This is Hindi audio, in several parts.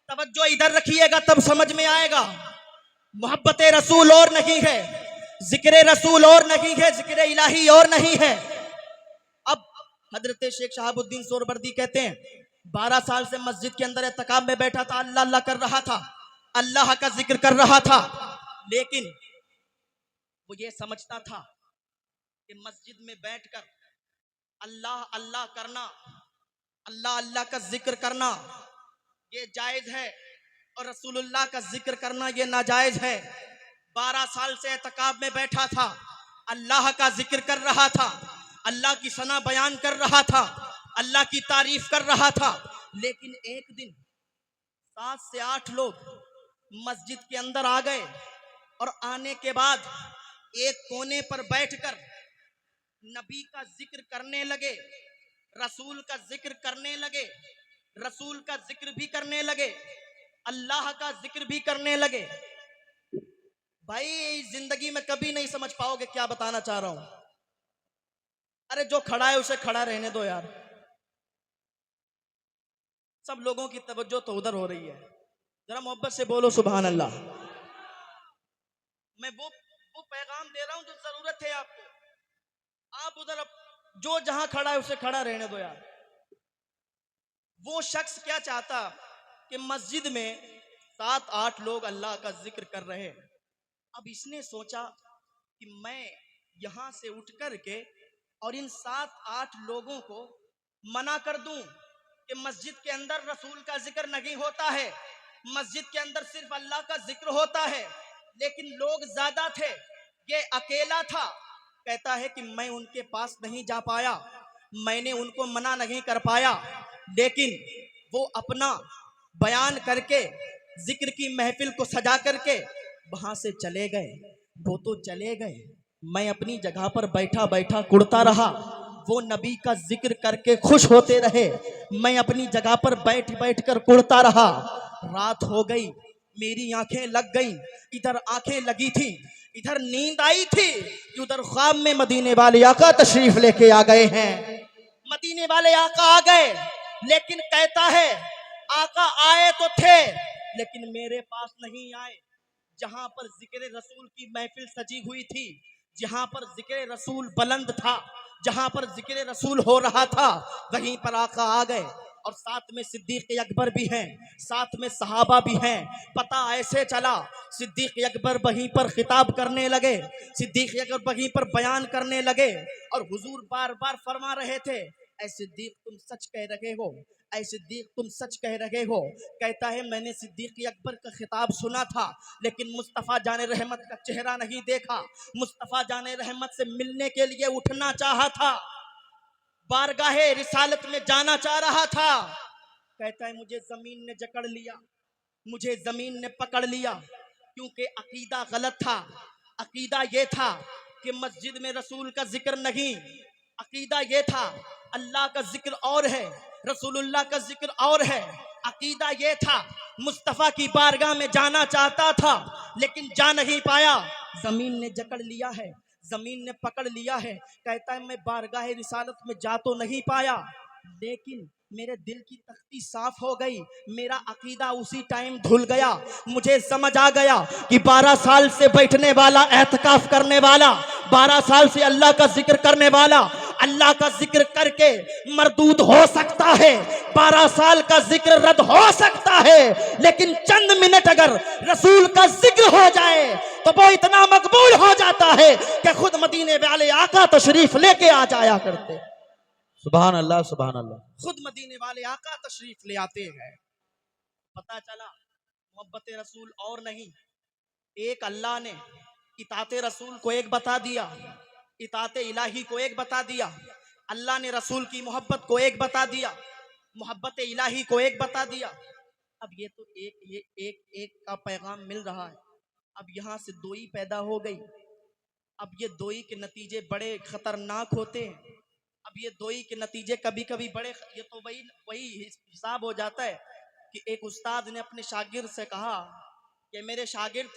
तवज्जो इधर रखिएगा तब समझ में आएगा। मोहब्बत रसूल और नहीं है, जिक्र रसूल और नहीं है, जिक्र इलाही और नहीं है। अब हजरत शेख शहाबुद्दीन सोहरवर्दी कहते हैं 12 साल से मस्जिद के अंदर एतकाब में बैठा था, अल्लाह अल्लाह कर रहा था, अल्लाह का जिक्र कर रहा था, लेकिन वो ये समझता था कि मस्जिद में बैठकर अल्लाह अल्लाह करना, अल्लाह अल्लाह का जिक्र करना ये जायज है और रसूलुल्लाह का जिक्र करना ये नाजायज है। 12 साल से एतकाब में बैठा था, अल्लाह का जिक्र कर रहा था, अल्लाह की सना बयान कर रहा था, अल्लाह की तारीफ कर रहा था, लेकिन एक दिन 7 से 8 लोग मस्जिद के अंदर आ गए और आने के बाद एक कोने पर बैठकर नबी का जिक्र करने लगे, रसूल का जिक्र करने लगे, रसूल का जिक्र भी करने लगे, अल्लाह का जिक्र भी करने लगे। भाई जिंदगी में कभी नहीं समझ पाओगे क्या बताना चाह रहा हूं। अरे जो खड़ा है उसे खड़ा रहने दो यार, सब लोगों की तवज्जो तो उधर हो रही है। जरा मोहब्बत से बोलो सुभान अल्लाह। मैं वो पैगाम दे रहा हूं जो जरूरत है आपको। आप उधर जो जहां खड़ा है उसे खड़ा रहने दो यार। वो शख्स क्या चाहता कि मस्जिद में 7-8 लोग अल्लाह का जिक्र कर रहे हैं। अब इसने सोचा कि मैं यहां से उठ करके और इन 7-8 लोगों को मना कर दूं कि मस्जिद के अंदर रसूल का जिक्र नहीं होता है, मस्जिद के अंदर सिर्फ अल्लाह का जिक्र होता है। लेकिन लोग ज्यादा थे, ये अकेला था। कहता है कि मैं उनके पास नहीं जा पाया, मैंने उनको मना नहीं कर पाया, लेकिन वो अपना बयान करके जिक्र की महफिल को सजा करके वहां से चले गए। वो तो चले गए, मैं अपनी जगह पर बैठा बैठा कुड़ता रहा। वो नबी का जिक्र करके खुश होते रहे, मैं अपनी जगह पर बैठ बैठ कर कुड़ता रहा। रात हो गई, मेरी आंखें लग गई, इधर आंखें लगी थी, इधर नींद आई थी, उधर ख्वाब में मदीने वाले आका तशरीफ लेके आ गए हैं। मदीने वाले आका आ गए, लेकिन कहता है आका आए तो थे लेकिन मेरे पास नहीं आए। जहां पर जिक्र रसूल की महफिल सजी हुई थी, जहां पर जिक्र रसूल बुलंद था, जहां पर जिक्र रसूल हो रहा था, वहीं पर आका आ गए। और साथ में सिद्दीक अकबर भी हैं, साथ में सहाबा भी हैं। पता ऐसे चला, सिद्दीक अकबर वहीं पर खिताब करने लगे, सिद्दीक अकबर वहीं पर बयान करने लगे और हुजूर बार बार फरमा रहे थे, ऐ सिद्दीक तुम सच कह रहे हो, ऐ सिद्दीक तुम सच कह रहे हो। कहता है मैंने सिद्दीक अकबर का खिताब सुना था, लेकिन मुस्तफ़ा जाने रहमत का चेहरा नहीं देखा, मुस्तफ़ा जाने रहमत से मिलने के लिए उठना चाहा था, बारगाहे रिसालत में जाना चाह रहा था। कहता है मुझे जमीन ने जकड़ लिया, मुझे जमीन ने पकड़ लिया, क्योंकि अकीदा गलत था। अकीदा ये था कि मस्जिद में रसूल का जिक्र नहीं, अकीदा ये था अल्लाह का जिक्र और है, रसूलुल्लाह का जिक्र और है। अकीदा ये था मुस्तफ़ा की बारगाह में जाना चाहता था, लेकिन जा नहीं पाया, जमीन ने जकड़ लिया है, जमीन ने पकड़ लिया है। कहता है मैं बारगाह रिसालत में जा तो नहीं पाया, लेकिन मेरे दिल की तख्ती साफ हो गई, मेरा अकीदा उसी टाइम धुल गया। मुझे समझ आ गया कि 12 साल से बैठने वाला, एहतिकाफ करने वाला, 12 साल से अल्लाह का जिक्र करने वाला, अल्लाह का जिक्र करके मरदूद हो सकता है, 12 साल का जिक्र रद्द हो सकता है, लेकिन चंद मिनट अगर रसूल का जिक्र हो जाए तो वो इतना मकबूल हो जाता है कि खुद मदीने वाले आका तशरीफ लेके आ जाया करते। सुभान अल्लाह सुभान अल्लाह। खुद मदीने वाले आका तशरीफ ले आते हैं। पता चला मोहब्बत रसूल और नहीं, एक अल्लाह ने इताते रसूल को एक बता दिया, इताते इलाही को एक बता दिया, अल्लाह ने रसूल की मोहब्बत को एक बता दिया, मोहब्बत इलाही को एक बता दिया। अब ये तो एक का पैगाम मिल रहा है, अब यहाँ से दोई पैदा हो गई। अब ये दोई के नतीजे बड़े खतरनाक होते हैं। अब ये दोई के नतीजे कभी कभी बड़े, ये तो वही वही हिसाब हो जाता है कि एक उस्ताद ने अपने शागिर्द से कहा कि मेरे शागिर्द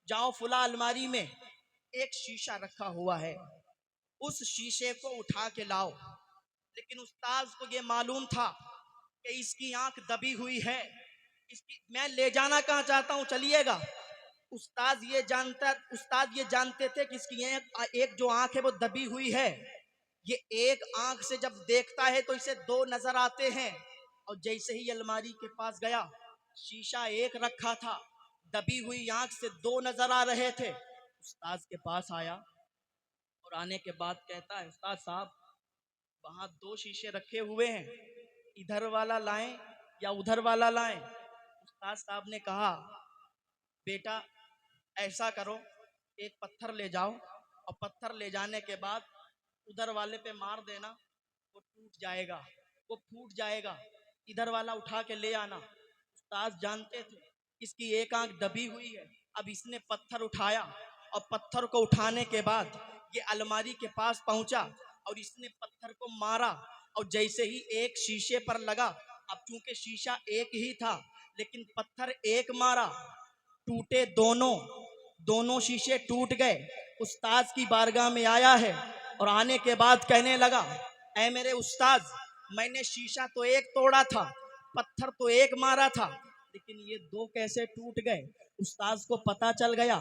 जाओ फुला अलमारी में एक शीशा रखा हुआ है, उस शीशे को उठा के लाओ। लेकिन उस्ताद को ये मालूम था कि इसकी आंख दबी हुई है, इसकी मैं ले जाना कहाँ चाहता हूँ, चलिएगा। उस्ताद ये जानते थे कि इसकी एक जो आंख है वो दबी हुई है। ये एक आंख से जब देखता है तो इसे दो नजर आते हैं। और जैसे ही अलमारी के पास गया, शीशा एक रखा था, दबी हुई आंख से दो नजर आ रहे थे। उस्ताद के पास आया और आने के बाद कहता है, उस्ताद साहब वहां दो शीशे रखे हुए हैं, इधर वाला लाएं या उधर वाला लाएं। उस्ताद साहब ने कहा, बेटा ऐसा करो, एक पत्थर ले जाओ और पत्थर ले जाने के बाद उधर वाले पे मार देना, वो टूट जाएगा, वो फूट जाएगा। इधर वाला उठा के ले आना। उस्ताद जानते थे इसकी एक आंख दबी हुई है। अब इसने पत्थर उठाया और पत्थर को उठाने के बाद ये अलमारी के पास पहुंचा और इसने पत्थर को मारा। और जैसे ही एक शीशे पर लगा, अब चूंकि शीशा एक ही था लेकिन पत्थर एक मारा, टूटे दोनों, दोनों शीशे टूट गए। उस्ताद की बारगाह में आया है और आने के बाद कहने लगा, ऐ मेरे उस्ताद, मैंने शीशा तो एक तोड़ा था, पत्थर तो एक मारा था, लेकिन ये दो कैसे टूट गए। उस्ताद को पता चल गया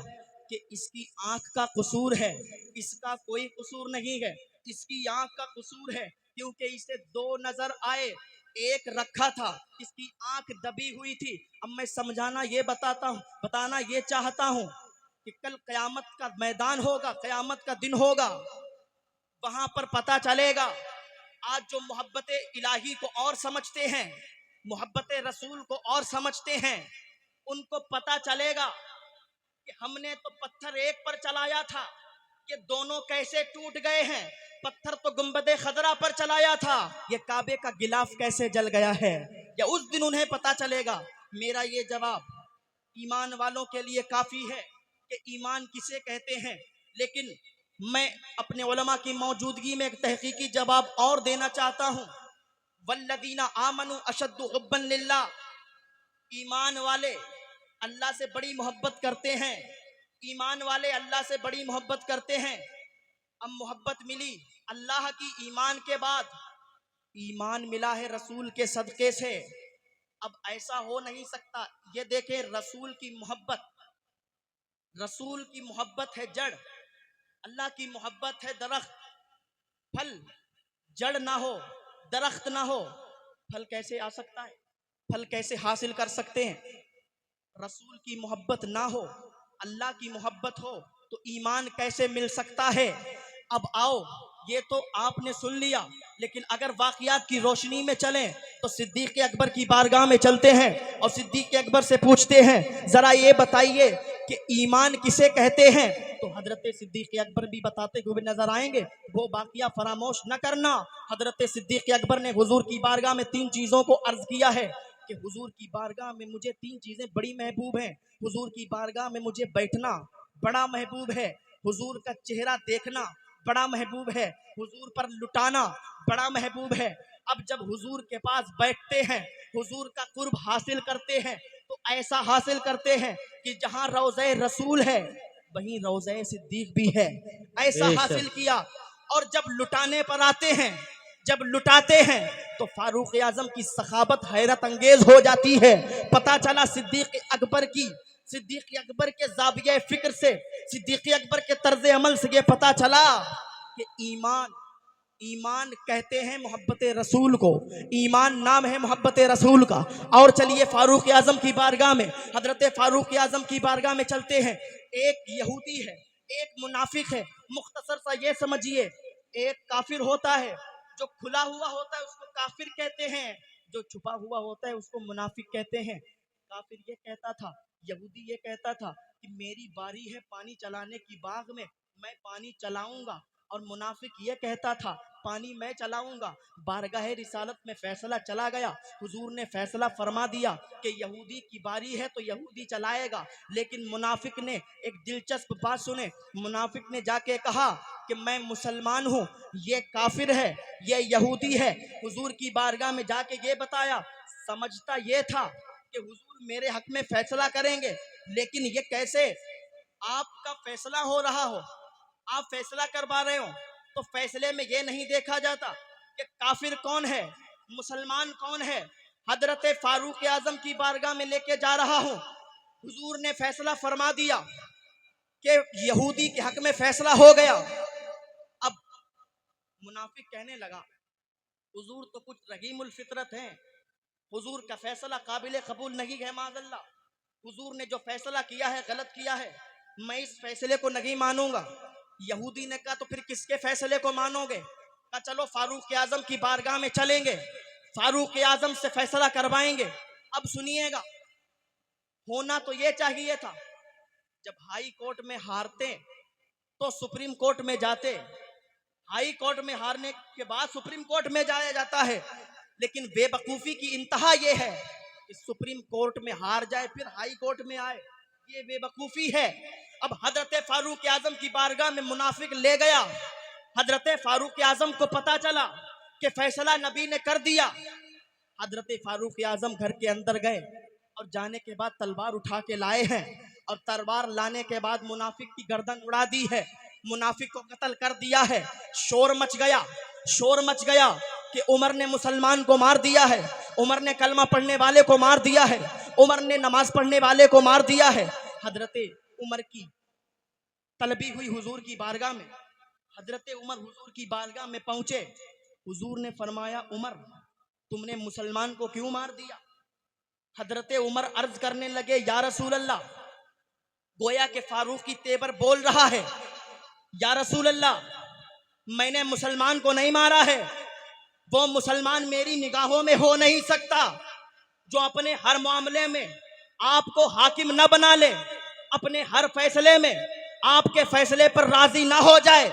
कि इसकी आंख का कसूर है, इसका कोई कसूर नहीं है, इसकी आंख का कसूर है, क्योंकि इसे दो नजर आए, एक रखा था, इसकी आंख दबी हुई थी। अब मैं समझाना ये बताना ये चाहता हूं कि कल कयामत का मैदान होगा, कयामत का दिन होगा, वहां पर पता चलेगा। आज जो मोहब्बत इलाही को और समझते हैं, मोहब्बत रसूल को और समझते हैं, उनको पता चलेगा कि हमने तो पत्थर एक पर चलाया था, ये दोनों कैसे टूट गए हैं। पत्थर तो गुंबदे खदरा पर चलाया था, ये काबे का गिलाफ कैसे जल गया है। या उस दिन उन्हें पता चलेगा। मेरा ये जवाब ईमान वालों के लिए काफी है कि ईमान किसे कहते हैं, लेकिन मैं अपने उलमा की मौजूदगी में एक तहकीकी जवाब और देना चाहता हूं। वल्लदीना आमनु अशद्दु हुब्बन लिल्लाह, ईमान वाले अल्लाह से बड़ी मोहब्बत करते हैं, ईमान वाले अल्लाह से बड़ी मोहब्बत करते हैं। अब मोहब्बत मिली अल्लाह की, ईमान के बाद ईमान मिला है रसूल के सदके से। अब ऐसा हो नहीं सकता। ये देखें, रसूल की मोहब्बत है जड़, अल्लाह की मोहब्बत है दरख्त। फल जड़ ना हो, दरख्त ना हो, फल कैसे आ सकता है, फल कैसे हासिल कर सकते हैं। रसूल की मोहब्बत ना हो, अल्लाह की मोहब्बत हो, तो ईमान कैसे मिल सकता है। अब आओ, ये तो आपने सुन लिया, लेकिन अगर वाकयात की रोशनी में चलें तो सिद्दीक अकबर की बारगाह में चलते हैं और सिद्दीक अकबर से पूछते हैं, जरा ये बताइए कि ईमान किसे कहते हैं। तो हजरत सिद्दीक अकबर भी बताते हुए नजर आएंगे, वो बाकिया फरामोश न करना। हजरत सिद्दीक अकबर ने हुजूर की बारगाह में तीन चीजों को अर्ज किया है कि हुजूर की बारगाह में मुझे तीन चीजें बड़ी महबूब हैं। हुजूर की बारगाह में मुझे बैठना बड़ा महबूब है, हुजूर का चेहरा देखना बड़ा महबूब है, हुजूर पर लुटाना बड़ा महबूब है। अब जब हुजूर के पास बैठते हैं, हुजूर का कुर्ब हासिल करते हैं, तो ऐसा हासिल करते हैं कि जहां रोज़े रसूल है वहीं रोज़े सिद्दीक भी है, ऐसा हासिल किया। और जब लुटाने पर आते हैं, जब लुटाते हैं, तो फारूक आजम की सखावत हैरत अंगेज हो जाती है। पता चला सिद्दीक अकबर के जाविये फिक्र से, सिद्दीक अकबर के तर्ज अमल से ये पता चला कि ईमान कहते हैं मोहब्बत रसूल को, ईमान नाम है मोहब्बत रसूल का। और चलिए फारूक आजम की बारगाह में, हजरत फारूक आजम की बारगाह में चलते हैं। एक यहूदी है, एक मुनाफिक है। मुख्तसर सा ये समझिए, एक काफिर होता है, जो खुला हुआ होता है उसको काफिर कहते हैं, जो छुपा हुआ होता है उसको मुनाफिक कहते हैं। काफिर ये कहता था, यहूदी ये कहता था कि मेरी बारी है पानी चलाने की, बाग में मैं पानी चलाऊंगा। और मुनाफिक ये कहता था, पानी मैं चलाऊंगा। बारगाह रिसालत में फैसला चला गया, हुजूर ने फैसला फरमा दिया कि यहूदी की बारी है तो यहूदी चलाएगा। लेकिन मुनाफिक ने एक दिलचस्प बात सुने, मुनाफिक ने जाके कहा कि मैं मुसलमान हूँ, ये काफिर है, ये यहूदी है। हुजूर की बारगाह में जाके ये बताया। समझता ये था कि हुजूर मेरे हक में फैसला करेंगे, लेकिन ये कैसे, आपका फैसला हो रहा हो, आप फैसला करवा रहे हो, तो फैसले में ये नहीं देखा जाता कि काफिर कौन है, मुसलमान कौन है। हजरत फारूक आजम की बारगाह में लेके जा रहा हूं। हुजूर ने फैसला फरमा दिया कि यहूदी के हक में फैसला हो गया। अब मुनाफिक कहने लगा, हुजूर तो कुछ रहीमुल फितरत हैं, हुजूर का फैसला काबिल कबूल नहीं है माज़अल्लाह, हुजूर ने जो फैसला किया है गलत किया है, मैं इस फैसले को नहीं मानूंगा। यहूदी ने कहा तो फिर किसके फैसले को मानोगे? कहा चलो फारूक आजम की बारगाह में चलेंगे, फारूक आजम से फैसला करवाएंगे। अब सुनिएगा, होना तो ये चाहिए था, जब हाई कोर्ट में हारते तो सुप्रीम कोर्ट में जाते, हाई कोर्ट में हारने के बाद सुप्रीम कोर्ट में जाया जाता है। लेकिन बेवकूफी की इंतहा यह है कि सुप्रीम कोर्ट में हार जाए फिर हाई कोर्ट में आए, ये बेवकूफी है। अब हजरत फारूक आजम की बारगाह में मुनाफिक ले गया। हजरत फारूक आजम को पता चला कि फैसला नबी ने कर दिया। हजरत फारूक आजम घर के अंदर गए और जाने के बाद तलवार उठा के लाए हैं, और तलवार लाने के बाद मुनाफिक की गर्दन उड़ा दी है, मुनाफिक को कत्ल कर दिया है। शोर मच गया, शोर मच गया कि उमर ने मुसलमान को मार दिया है, उमर ने कलमा पढ़ने वाले को मार दिया है, उमर ने नमाज पढ़ने वाले को मार दिया है। हजरत उमर की तलबी हुई हुजूर की बारगाह में, हजरत उमर हुजूर की बारगाह में पहुंचे। हुजूर ने फरमाया, उमर तुमने मुसलमान को क्यों मार दिया? हजरत उमर अर्ज करने लगे, या रसूल अल्लाह, गोया के फारूक की तेवर बोल रहा है, या रसूल अल्लाह मैंने मुसलमान को नहीं मारा है, वो मुसलमान मेरी निगाहों में हो नहीं सकता जो अपने हर मामले में आपको हाकिम न बना ले, अपने हर फैसले में आपके फैसले पर राजी ना हो जाए,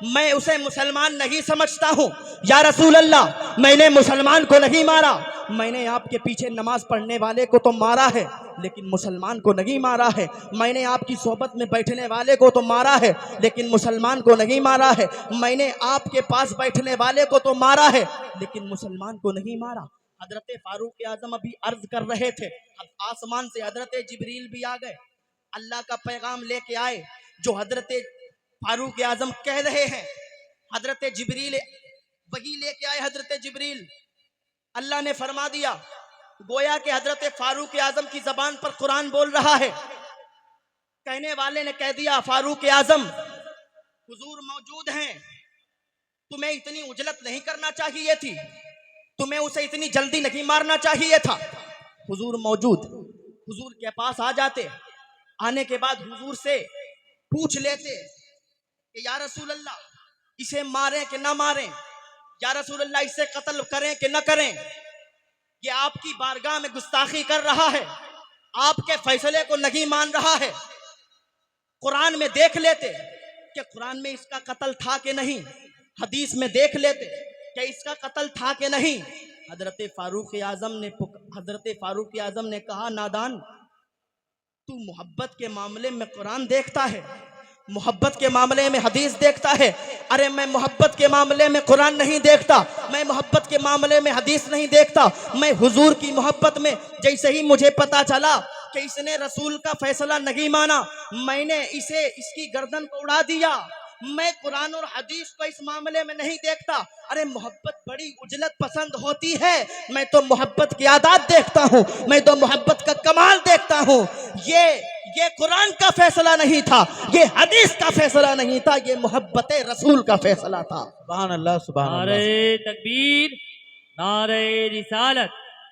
मैं उसे मुसलमान नहीं समझता हूं। या रसूल अल्लाह मैंने मुसलमान को नहीं मारा, मैंने आपके पीछे नमाज पढ़ने वाले को तो मारा है लेकिन मुसलमान को नहीं मारा है, मैंने आपकी सोबत में बैठने वाले को तो मारा है लेकिन मुसलमान को नहीं मारा है, मैंने आपके पास बैठने वाले को तो मारा है लेकिन मुसलमान को नहीं मारा। हजरत फारूक आजम अभी अर्ज कर रहे थे, अब आसमान से हजरत जिब्रील भी आ गए, अल्लाह का पैगाम लेके आए जो हजरत फारूक आजम कह रहे हैं। हजरत जिब्रील वही लेके आए, हजरत जिब्रील, अल्लाह ने फरमा दिया, गोया के हजरत फारूक आजम की जबान पर कुरान बोल रहा है। कहने वाले ने कह दिया, फारूक आजम हुजूर मौजूद हैं, तुम्हें इतनी उजलत नहीं करना चाहिए थी, तुम्हें उसे इतनी जल्दी नहीं मारना चाहिए था। हुजूर मौजूद, हुजूर के पास आ जाते, आने के बाद हुजूर से पूछ लेते कि या रसूल अल्लाह इसे मारें कि ना मारें, या रसूल अल्लाह इसे कत्ल करें कि न करें, ये आपकी बारगाह में गुस्ताखी कर रहा है, आपके फैसले को नहीं मान रहा है। कुरान में देख लेते कि कुरान में इसका कत्ल था कि नहीं, हदीस में देख लेते कि इसका कत्ल था कि नहीं। हजरत फारूक आजम ने कहा, नादान तू मोहब्बत के मामले में कुरान देखता है, मोहब्बत के मामले में हदीस देखता है। अरे मैं मोहब्बत के मामले में कुरान नहीं देखता, मैं मोहब्बत के मामले में हदीस नहीं देखता, मैं हुजूर की मोहब्बत में, जैसे ही मुझे पता चला कि इसने रसूल का फैसला नहीं माना, मैंने इसे इसकी गर्दन को उड़ा दिया। मैं कुरान और हदीस को इस मामले में नहीं देखता। अरे मोहब्बत बड़ी उजलत पसंद होती है, मैं तो मोहब्बत की आदत देखता हूँ, मैं तो मोहब्बत का कमाल देखता हूँ। ये कुरान का फैसला नहीं था, ये हदीस का फैसला नहीं था, ये मोहब्बत रसूल का फैसला था। सुभान अल्लाह, सुभान अल्लाह। नारे तकबीर, नारे रिसालत,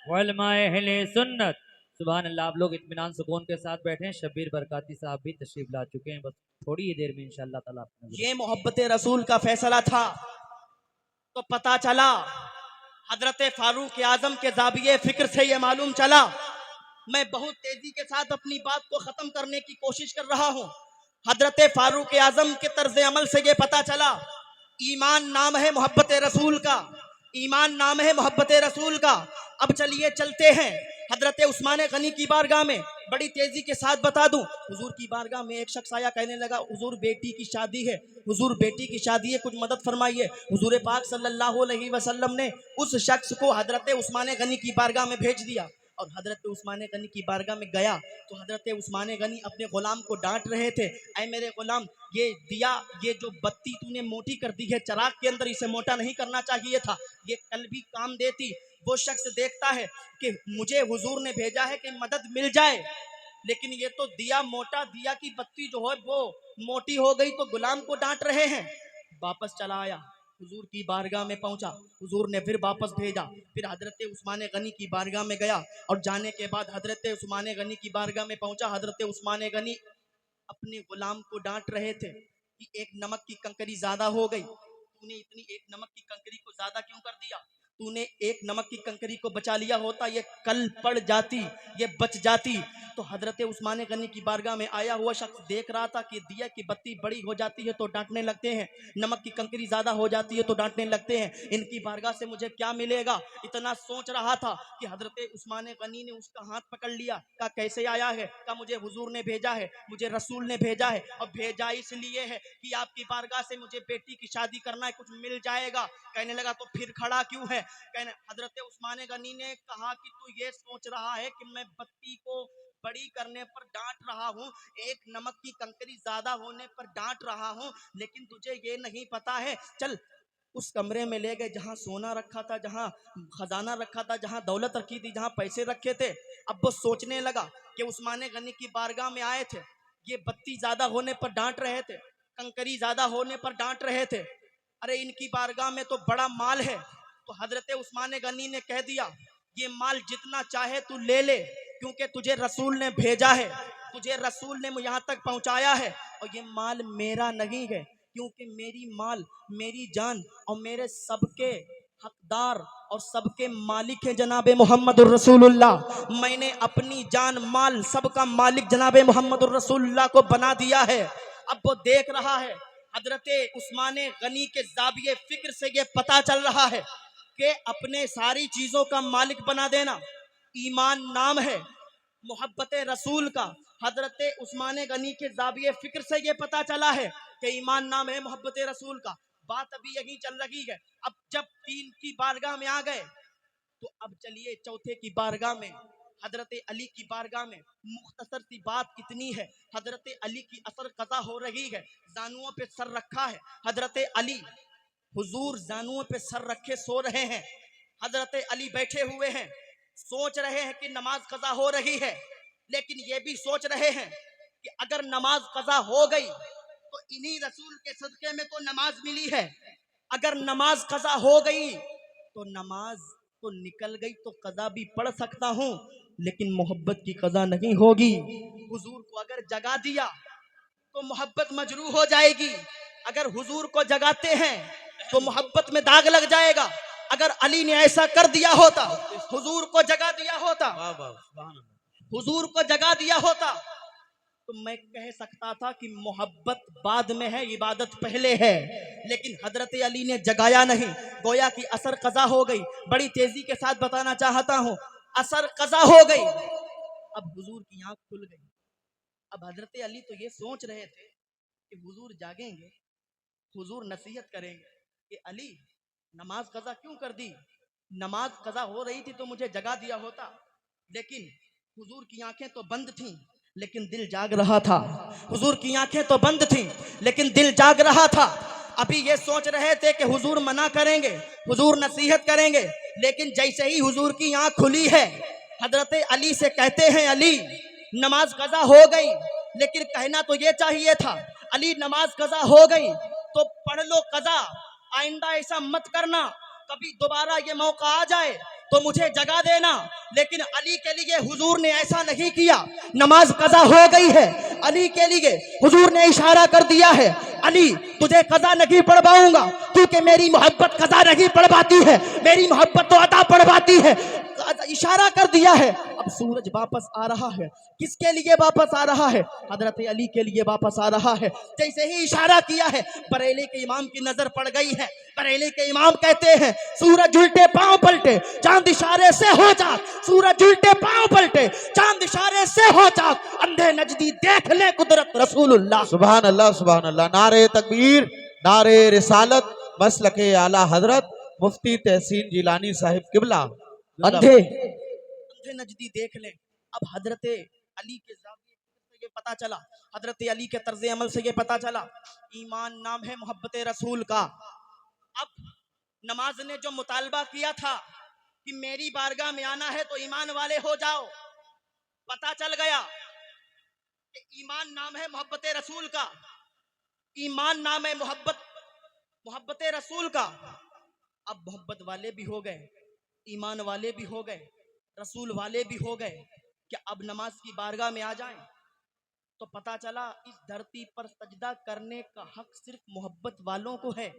वलमाए अहले सुन्नत। सुभान अल्लाह। आप लोग इत्मीनान सुकून के साथ बैठे हैं। शब्बीर बरकाती साहब भी तशरीफ ला चुके हैं, बस थोड़ी ही देर में इंशाअल्लाह ताला। ये मोहब्बत रसूल का फैसला था। तो पता चला, हजरत फारूक आजम के ज़ाविये फिक्र से ये मालूम चला, मैं बहुत तेजी के साथ अपनी बात को खत्म करने की कोशिश कर रहा हूं। हजरत फारूक आजम के तर्ज अमल से ये पता चला, ईमान नाम है मोहब्बत रसूल का, ईमान नाम है मोहब्बत रसूल का। अब चलिए चलते हैं हजरत उस्मान गनी की बारगाह में। बड़ी तेजी के साथ बता दूं, हुजूर की बारगाह में एक शख्स आया, कहने लगा, हुजूर बेटी की शादी है, हुजूर बेटी की शादी है, कुछ मदद फरमाइए। हुजूर पाक सल्लल्लाहु अलैहि वसल्लम ने उस शख्स को हजरत उस्मान गनी की बारगाह में भेज दिया और हजरत उस्मान गनी की बारगाह में गया तो हजरत उस्मान गनी अपने गुलाम को डांट रहे थे, ऐ मेरे गुलाम, ये दिया, ये जो बत्ती तूने मोटी कर दी है चराग के अंदर, इसे मोटा नहीं करना चाहिए था, ये कल भी काम देती। वो शख्स देखता है कि मुझे हुजूर ने भेजा है कि मदद मिल जाए, लेकिन ये तो दिया मोटा, दिया की बत्ती जो है वो मोटी हो गई, तो गुलाम को डांट रहे हैं। वापस चला आया, हुजूर की बारगाह में पहुंचा, हुजूर ने फिर वापस भेजा, फिर हजरत उस्मान गनी की बारगाह में गया और जाने के बाद हजरत उस्मान गनी की बारगाह में पहुंचा। हजरत उस्मान गनी अपने गुलाम को डांट रहे थे कि एक नमक की कंकरी ज्यादा हो गई, तूने इतनी एक नमक की कंकरी को ज्यादा क्यों कर दिया, तूने एक नमक की कंकरी को बचा लिया होता, ये कल पड़ जाती, ये बच जाती। तो हजरत उस्मान गनी की बारगाह में आया हुआ शख्स देख रहा था कि दिया की बत्ती बड़ी हो जाती है तो डांटने लगते हैं, नमक की कंकरी ज्यादा हो जाती है तो डांटने लगते हैं, इनकी बारगाह से मुझे क्या मिलेगा, इतना सोच रहा था कि हजरत उस्मान गनी ने उसका हाथ पकड़ लिया, कहा कैसे आया है, कहा मुझे हुजूर ने भेजा है, मुझे रसूल ने भेजा है, और भेजा इसलिए है कि आपकी बारगाह से मुझे बेटी की शादी करना है, कुछ मिल जाएगा। कहने लगा तो फिर खड़ा क्यों है, कहने हजरत उस्मान गनी ने कहा कि तू ये सोच रहा है कि मैं बत्ती को बड़ी करने पर डांट रहा हूँ, एक नमक की कंकरी ज्यादा होने पर डांट रहा हूँ, लेकिन तुझे ये नहीं पता है, चल उस कमरे में ले गए जहां सोना रखा था, जहां खजाना रखा था, जहां दौलत रखी थी, जहां पैसे रखे थे। अब वो सोचने लगा कि उस्मान गनी की बारगाह में आए थे, ये बत्ती ज्यादा होने पर डांट रहे थे, कंकरी ज्यादा होने पर डांट रहे थे, अरे इनकी बारगाह में तो बड़ा माल है। तो हजरत उस्मान गनी ने कह दिया ये माल जितना चाहे तू ले ले, क्योंकि तुझे रसूल ने भेजा है, तुझे रसूल ने यहाँ तक पहुंचाया है, और ये माल मेरा नहीं है, क्योंकि मेरी माल, मेरी जान और मेरे सबके हकदार और सबके मालिक है जनाबे मोहम्मदुर रसूलुल्लाह। मैंने अपनी जान माल सबका मालिक जनाबे मोहम्मदुर रसूलुल्लाह को बना दिया है। अब वो देख रहा है, हजरत उस्मान गनी के जाविये फिक्र से ये पता चल रहा है कि अपने सारी चीजों का मालिक बना देना ईमान नाम है, मोहब्बत रसूल का। हजरत उस्मान गनी के जाविये फिक्र से ये पता चला है कि ईमान नाम है मोहब्बत रसूल का। बात अभी यही चल रही है। अब जब 3 की बारगाह में आ गए तो अब चलिए चौथे की बारगाह में, हजरत अली की बारगाह में। मुख्तसर सी बात इतनी है, हजरत अली की असर कज़ा हो रही है, जानुओं पे सर रखा है हजरत अली, हुजूर जानुओं पे सर रखे सो रहे हैं, हजरत अली बैठे हुए हैं, सोच रहे हैं कि नमाज कज़ा हो रही है, लेकिन ये भी सोच रहे हैं कि अगर नमाज कज़ा हो गई तो इन्हीं रसूल के सदके में तो नमाज मिली है, अगर नमाज कज़ा हो गई तो नमाज तो निकल गई तो कज़ा भी पढ़ सकता हूँ, लेकिन मोहब्बत की कज़ा नहीं होगी। हुजूर को अगर जगा दिया तो मोहब्बत मजरू हो जाएगी, अगर हुजूर को जगाते हैं तो मोहब्बत में दाग लग जाएगा। अगर अली ने ऐसा कर दिया होता, हुजूर को जगा दिया होता, वाह वाह सुभान अल्लाह। हुजूर को जगा दिया होता, तो मैं कह सकता था कि मोहब्बत बाद में है, इबादत पहले है। लेकिन हजरत अली ने जगाया नहीं, गोया कि असर कज़ा हो गई। बड़ी तेजी के साथ बताना चाहता हूँ, असर कज़ा हो गई। अब हुजूर की आंख खुल गई। अब हजरत अली तो ये सोच रहे थे कि हुजूर जागेंगे, हुजूर नसीहत करेंगे कि अली नमाज कज़ा क्यों कर दी, नमाज कज़ा हो रही थी तो मुझे जगा दिया होता। लेकिन हुजूर की आंखें तो बंद थीं लेकिन दिल जाग रहा था, हुजूर की आंखें तो बंद थीं लेकिन दिल जाग रहा था। अभी ये सोच रहे थे कि हुजूर मना करेंगे, हुजूर नसीहत करेंगे, लेकिन जैसे ही हुजूर की आंख खुली है, हजरत अली से कहते हैं अली नमाज कज़ा हो गई, लेकिन कहना तो ये चाहिए था अली नमाज कज़ा हो गई तो पढ़ लो कज़ा, आइंदा ऐसा मत करना, कभी दोबारा ये मौका आ जाए तो मुझे जगा देना। लेकिन अली के लिए हुजूर ने ऐसा नहीं किया, नमाज कज़ा हो गई है, अली के लिए हुजूर ने इशारा कर दिया है अली तुझे कज़ा नहीं पढ़वाऊंगा, क्योंकि मेरी मोहब्बत कज़ा नहीं पढ़वाती है, मेरी मोहब्बत तो अदा पढ़वाती है। इशारा कर दिया है। अब सूरज वापस आ रहा है, किसके लिए वापस आ रहा है, हजरत अली के लिए वापस आ रहा है। जैसे ही इशारा किया है, बरेली के इमाम की नजर पड़ गई है। बरेली के इमाम कहते हैं सूरज उल्टे पांव पलटे चांद इशारे से हो जा, सूरज उल्टे पांव पलटे चांद इशारे से हो जा, अंधे नजदी देख ले कुदरत रसूलुल्लाह। सुभान अल्लाह सुभान अल्लाह। नारे तकबीर, नारे रिसालत, मसलके आला हजरत मुफ्ती तहसीन जिलानी साहिब किबला। अंधे सुबह नजदी देख लें। अब हजरत अली के ज़ाविये से ये पता चला, हजरत अली के तर्ज अमल से ये पता चला, ईमान नाम है मोहब्बत रसूल का। अब नमाज ने जो मुतालबा किया था कि मेरी बारगाह में आना है तो ईमान वाले हो जाओ, पता चल गया कि ईमान नाम है मोहब्बत रसूल का। ईमान नाम है मोहब्बत रसूल का। अब मोहब्बत वाले भी हो गए, ईमान वाले भी हो गए, रसूल वाले भी हो गए। क्या अब नमाज की बारगाह में आ जाएं तो पता चला इस धरती पर सजदा करने का हक सिर्फ मोहब्बत वालों को है,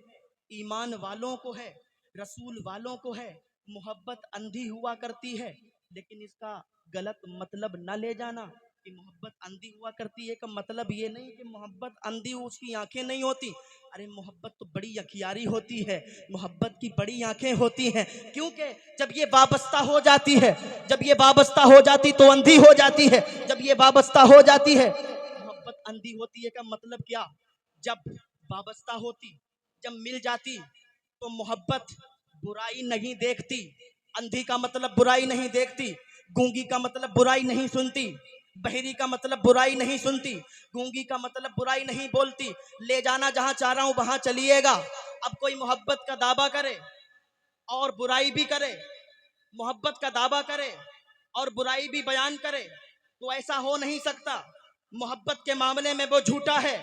ईमान वालों को है, रसूल वालों को है। मोहब्बत अंधी हुआ करती है, लेकिन इसका गलत मतलब न ले जाना कि मोहब्बत अंधी हुआ करती है का मतलब ये नहीं कि मोहब्बत अंधी उसकी आंखें नहीं होती। अरे मोहब्बत तो बड़ी अखियारी होती है, मोहब्बत की बड़ी आंखें होती हैं, क्योंकि जब ये वाबस्ता हो जाती है, जब ये वाबस्ता हो जाती तो अंधी हो जाती है, जब ये वाबस्ता हो जाती है मोहब्बत अंधी होती है का मतलब क्या? जब वाबस्ता होती, जब मिल जाती तो मोहब्बत बुराई नहीं देखती। अंधी का मतलब बुराई नहीं देखती, गूंगी का मतलब बुराई नहीं सुनती, बहरी का मतलब बुराई नहीं सुनती, गूंगी का मतलब बुराई नहीं बोलती। ले जाना जहां चाह रहा हूं वहां चलिएगा। अब कोई मोहब्बत का दावा करे और बुराई भी करे, मोहब्बत का दावा करे और बुराई भी बयान करे तो ऐसा हो नहीं सकता। मोहब्बत के मामले में वो झूठा है,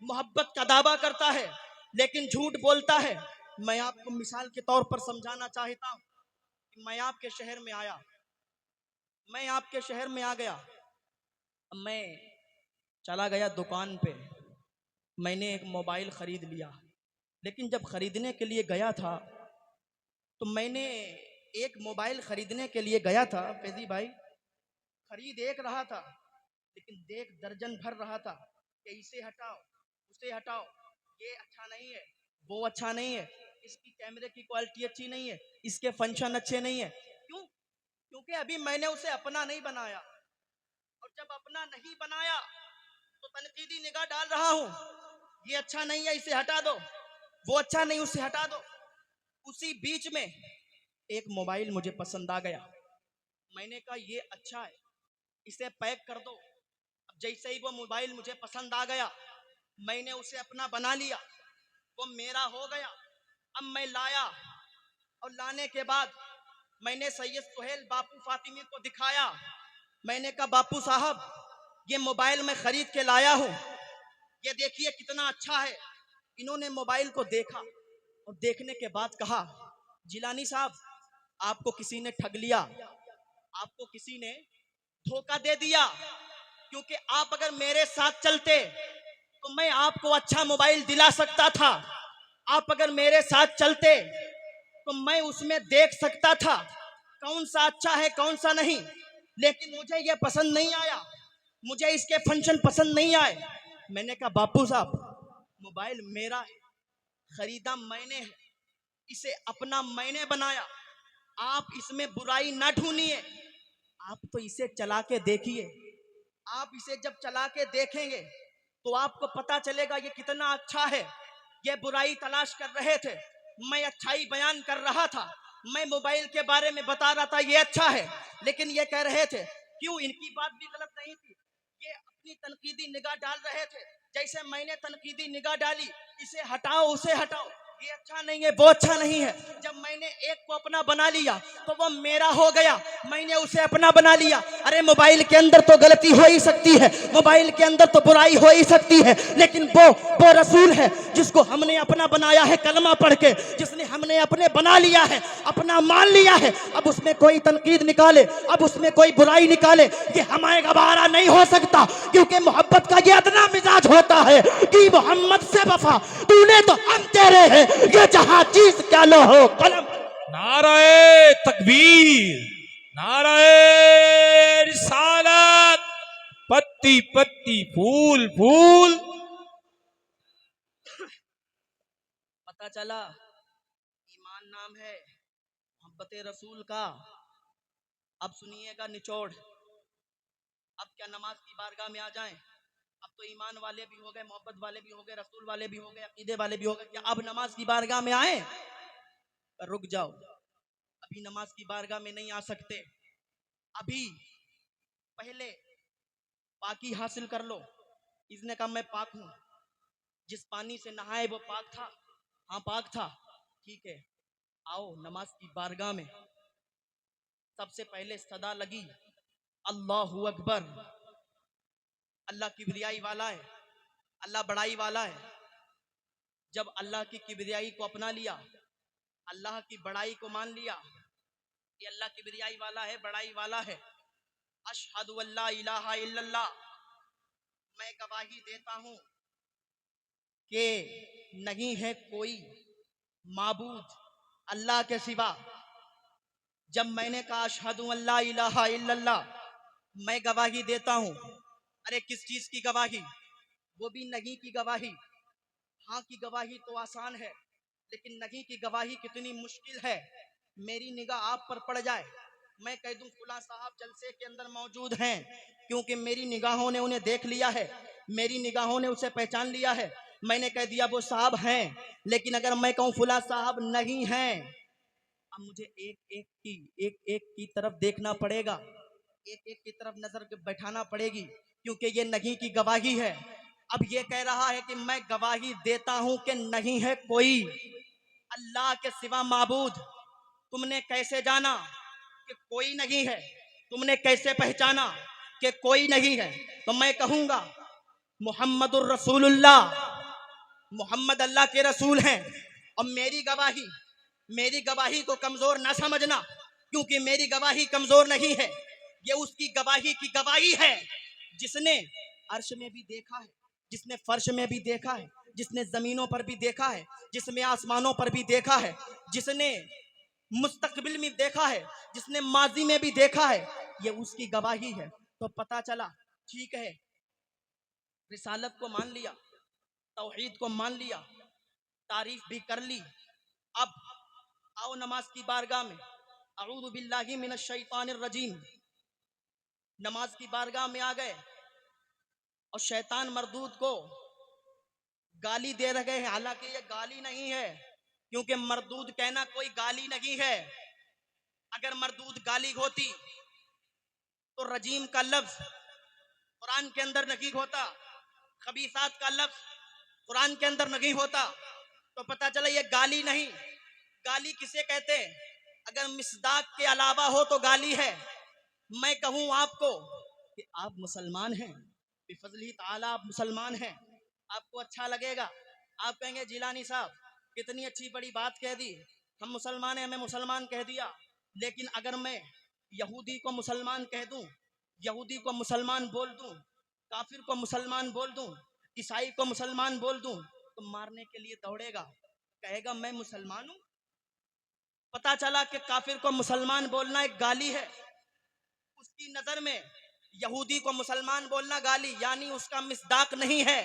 मोहब्बत का दावा करता है लेकिन झूठ बोलता है। मैं आपको मिसाल के तौर पर समझाना चाहता हूं कि मैं आपके शहर में आया, मैं आपके शहर में आ गया, मैं चला गया दुकान पे, मैंने एक मोबाइल खरीद लिया। लेकिन जब खरीदने के लिए गया था तो मैंने एक मोबाइल खरीदने के लिए गया था फैजी भाई, खरीद एक रहा था लेकिन देख दर्जन भर रहा था कि इसे हटाओ, उसे हटाओ, ये अच्छा नहीं है, वो अच्छा नहीं है, इसकी कैमरे की क्वालिटी अच्छी नहीं है, इसके फंक्शन अच्छे नहीं है। क्यों? क्योंकि अभी मैंने उसे अपना नहीं बनाया, और जब अपना नहीं बनाया तो तनकीदी निगाह डाल रहा हूं, ये अच्छा नहीं है इसे हटा दो, वो अच्छा नहीं उसे हटा दो। उसी बीच में एक मोबाइल मुझे पसंद आ गया, मैंने कहा ये अच्छा है, इसे पैक कर दो। अब जैसे ही वो मोबाइल मुझे पसंद आ गया, मैंने उसे अपना बना लिया, वो मेरा हो गया। अब मैं लाया और लाने के बाद मैंने सैयद सुहेल बापू फातिमी को दिखाया। मैंने कहा बापू साहब ये मोबाइल मैं खरीद के लाया हूं, ये देखिए कितना अच्छा है। इन्होंने मोबाइल को देखा और देखने के बाद कहा जिलानी साहब आपको किसी ने ठग लिया, आपको किसी ने धोखा दे दिया, क्योंकि आप अगर मेरे साथ चलते तो मैं आपको अच्छा मोबाइल दिला सकता था। आप अगर मेरे साथ चलते तो मैं उसमें देख सकता था कौन सा अच्छा है कौन सा नहीं। लेकिन मुझे यह पसंद नहीं आया, मुझे इसके फंक्शन पसंद नहीं आए। मैंने कहा बापू साहब मोबाइल मेरा है, खरीदा मैंने है, इसे अपना मैंने बनाया, आप इसमें बुराई ना ढूंढिए, आप तो इसे चला के देखिए। आप इसे जब चला के देखेंगे तो आपको पता चलेगा ये कितना अच्छा है। ये बुराई तलाश कर रहे थे, मैं अच्छाई बयान कर रहा था, मैं मोबाइल के बारे में बता रहा था ये अच्छा है, लेकिन ये कह रहे थे क्यों, इनकी बात भी गलत नहीं थी, ये अपनी तनकीदी निगाह डाल रहे थे। जैसे मैंने तनकीदी निगाह डाली, इसे हटाओ उसे हटाओ, ये अच्छा नहीं है वो अच्छा नहीं है। जब मैंने एक को अपना बना लिया तो वो मेरा हो गया, मैंने उसे अपना बना लिया। अरे मोबाइल के अंदर तो गलती हो ही सकती है, मोबाइल के अंदर तो बुराई हो ही सकती है, लेकिन वो रसूल है जिसको हमने अपना बनाया है कलमा पढ़ के, जिसने हमने अपने बना लिया है, अपना मान लिया है। अब उसमें कोई तनकीद निकाले, अब उसमें कोई बुराई निकाले, ये हमारे गवारा नहीं हो सकता, क्योंकि मोहब्बत का ये अदना मिजाज होता है कि मोहम्मद से वफा तूने तो हम तेरे हैं, ये जहां चीज क्या लो हो कलम। नाराए तकबीर, नाराए रिसालत, पत्ती पत्ती फूल फूल। पता चला ईमान नाम है मोहब्बत रसूल का। अब सुनिएगा निचोड़, अब क्या नमाज की बारगाह में आ जाएं, अब तो ईमान वाले भी हो गए, मोहब्बत वाले भी हो गए, रसूल वाले भी हो गए, अकीदे वाले भी हो गए, क्या अब नमाज की बारगाह में आए? रुक जाओ, अभी नमाज की बारगाह में नहीं आ सकते। अभी पहले पाकी हासिल कर लो। इसने कहा मैं पाक हूं, जिस पानी से नहाए वो पाक था। हाँ पाक था, ठीक है, आओ नमाज की बारगाह में। सबसे पहले सदा लगी अल्लाहू अकबर। अल्लाह किबरियाई वाला है, अल्लाह बड़ाई वाला है। जब अल्लाह की किबरियाई को अपना लिया, अल्लाह की बड़ाई को मान लिया कि अल्लाह किबरियाई वाला है, बड़ाई वाला है, अशहदु अल्ला इलाहा इल्लल्लाह, मैं गवाही देता हूं कि नहीं है कोई माबूद अल्लाह के सिवा। जब मैंने कहा अशहदु अल्ला इलाहा इल्लल्लाह, मैं गवाही देता हूं, अरे किस चीज की गवाही? वो भी नहीं की गवाही। हाँ की गवाही तो आसान है, लेकिन नहीं की गवाही कितनी मुश्किल है। मेरी निगाह आप पर पड़ जाए, मैं कह दूं फुला साहब जलसे के अंदर मौजूद हैं, क्योंकि मेरी निगाहों ने उन्हें देख लिया है, मेरी निगाहों ने उसे पहचान लिया है। मैंने कह दिया वो साहब हैं। लेकिन अगर मैं कहूं फुला साहब नहीं हैं, अब मुझे एक एक की तरफ देखना पड़ेगा, एक एक की तरफ नजर बैठाना पड़ेगी, क्योंकि ये नहीं की गवाही है। अब ये कह रहा है कि मैं गवाही देता हूं कि नहीं है कोई अल्लाह के सिवा माबूद। तुमने कैसे जाना कि कोई नहीं है? तुमने कैसे पहचाना कि कोई नहीं है? तो मैं कहूंगा मुहम्मदुर रसूलुल्लाह, मोहम्मद अल्लाह के रसूल हैं। और मेरी गवाही को कमजोर ना समझना, क्योंकि मेरी गवाही कमजोर नहीं है। ये उसकी गवाही की गवाही है जिसने अर्श में भी देखा है, जिसने फर्श में भी देखा है, जिसने जमीनों पर भी देखा है, जिसने आसमानों पर भी देखा है, जिसने मुस्तकबिल में देखा है, जिसने माजी में भी देखा है। ये उसकी गवाही है। तो पता चला ठीक है, रिसालत को मान लिया, तौहीद को मान लिया, तारीफ भी कर ली। अब आओ नमाज की बारगाह में, अऊज़ु बिल्लाहि मिनश शैतानिर रजीम। नमाज की बारगाह में आ गए और शैतान मरदूद को गाली दे रहे हैं। हालांकि ये गाली नहीं है, क्योंकि मरदूद कहना कोई गाली नहीं है। अगर मरदूद गाली होती तो रजीम का लफ्ज कुरान के अंदर नहीं होता, खबीसात का लफ्ज कुरान के अंदर नहीं होता। तो पता चला ये गाली नहीं। गाली किसे कहते हैं? अगर मिसदाक के अलावा हो तो गाली है। मैं कहूं आपको कि आप मुसलमान हैं, बिफज़लिही ताला आप मुसलमान हैं, आपको अच्छा लगेगा। आप कहेंगे जिलानी साहब कितनी अच्छी बड़ी बात कह दी, हम मुसलमान हैं, हमें मुसलमान कह दिया। लेकिन अगर मैं यहूदी को मुसलमान कह दूं, यहूदी को मुसलमान बोल दूं, काफिर को मुसलमान बोल दूं, ईसाई को मुसलमान बोल दूं, तो मारने के लिए दौड़ेगा, कहेगा मैं मुसलमान हूं। पता चला कि काफिर को मुसलमान बोलना एक गाली है। उसकी नजर में यहूदी को मुसलमान बोलना गाली, यानी उसका मिसदाक नहीं है।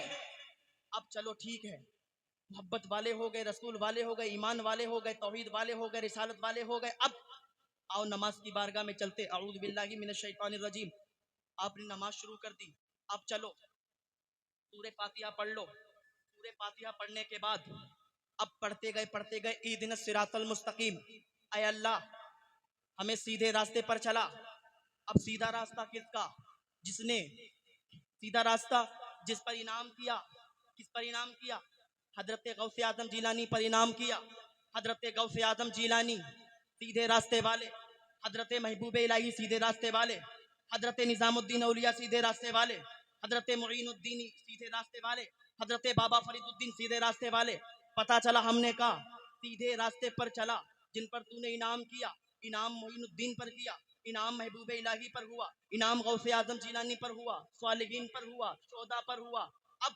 अब चलो ठीक है, मोहब्बत वाले हो गए, रसूल वाले हो गए, ईमान वाले हो गए, तौहीद वाले हो गए, रिसालत वाले हो गए। अब आओ नमाज की बारगाह में चलते। अऊज़ु बिल्लाहि मिनश शैतानिर रजीम। आपने नमाज शुरू कर दी। अब चलो सूरे फातिहा पढ़ लो। सूरे फातिहा पढ़ने के बाद अब पढ़ते गए इहदिनस सिरातल मुस्तकीम, ऐ अल्लाह हमें सीधे रास्ते पर चला। अब सीधा रास्ता किसका? जिसने सीधा रास्ता जिस पर इनाम किया, किस पर इनाम किया? हजरत गौसे आजम जीलानी पर इनाम किया। हजरत गौसे आजम जीलानी सीधे रास्ते वाले, हजरत महबूब इलाही सीधे रास्ते वाले, हजरत निजामुद्दीन औलिया सीधे रास्ते वाले, हजरत मुईनुद्दीन सीधे रास्ते वाले, हजरत बाबा फरीदुद्दीन सीधे रास्ते वाले। पता चला हमने कहा सीधे रास्ते पर चला, जिन पर तूने इनाम किया, इनाम मुईनुद्दीन पर किया, इनाम महबूब इलाही पर हुआ, इनाम गौसे आजम जीलानी पर हुआ, सालिहीन पर हुआ, शोदा पर हुआ। अब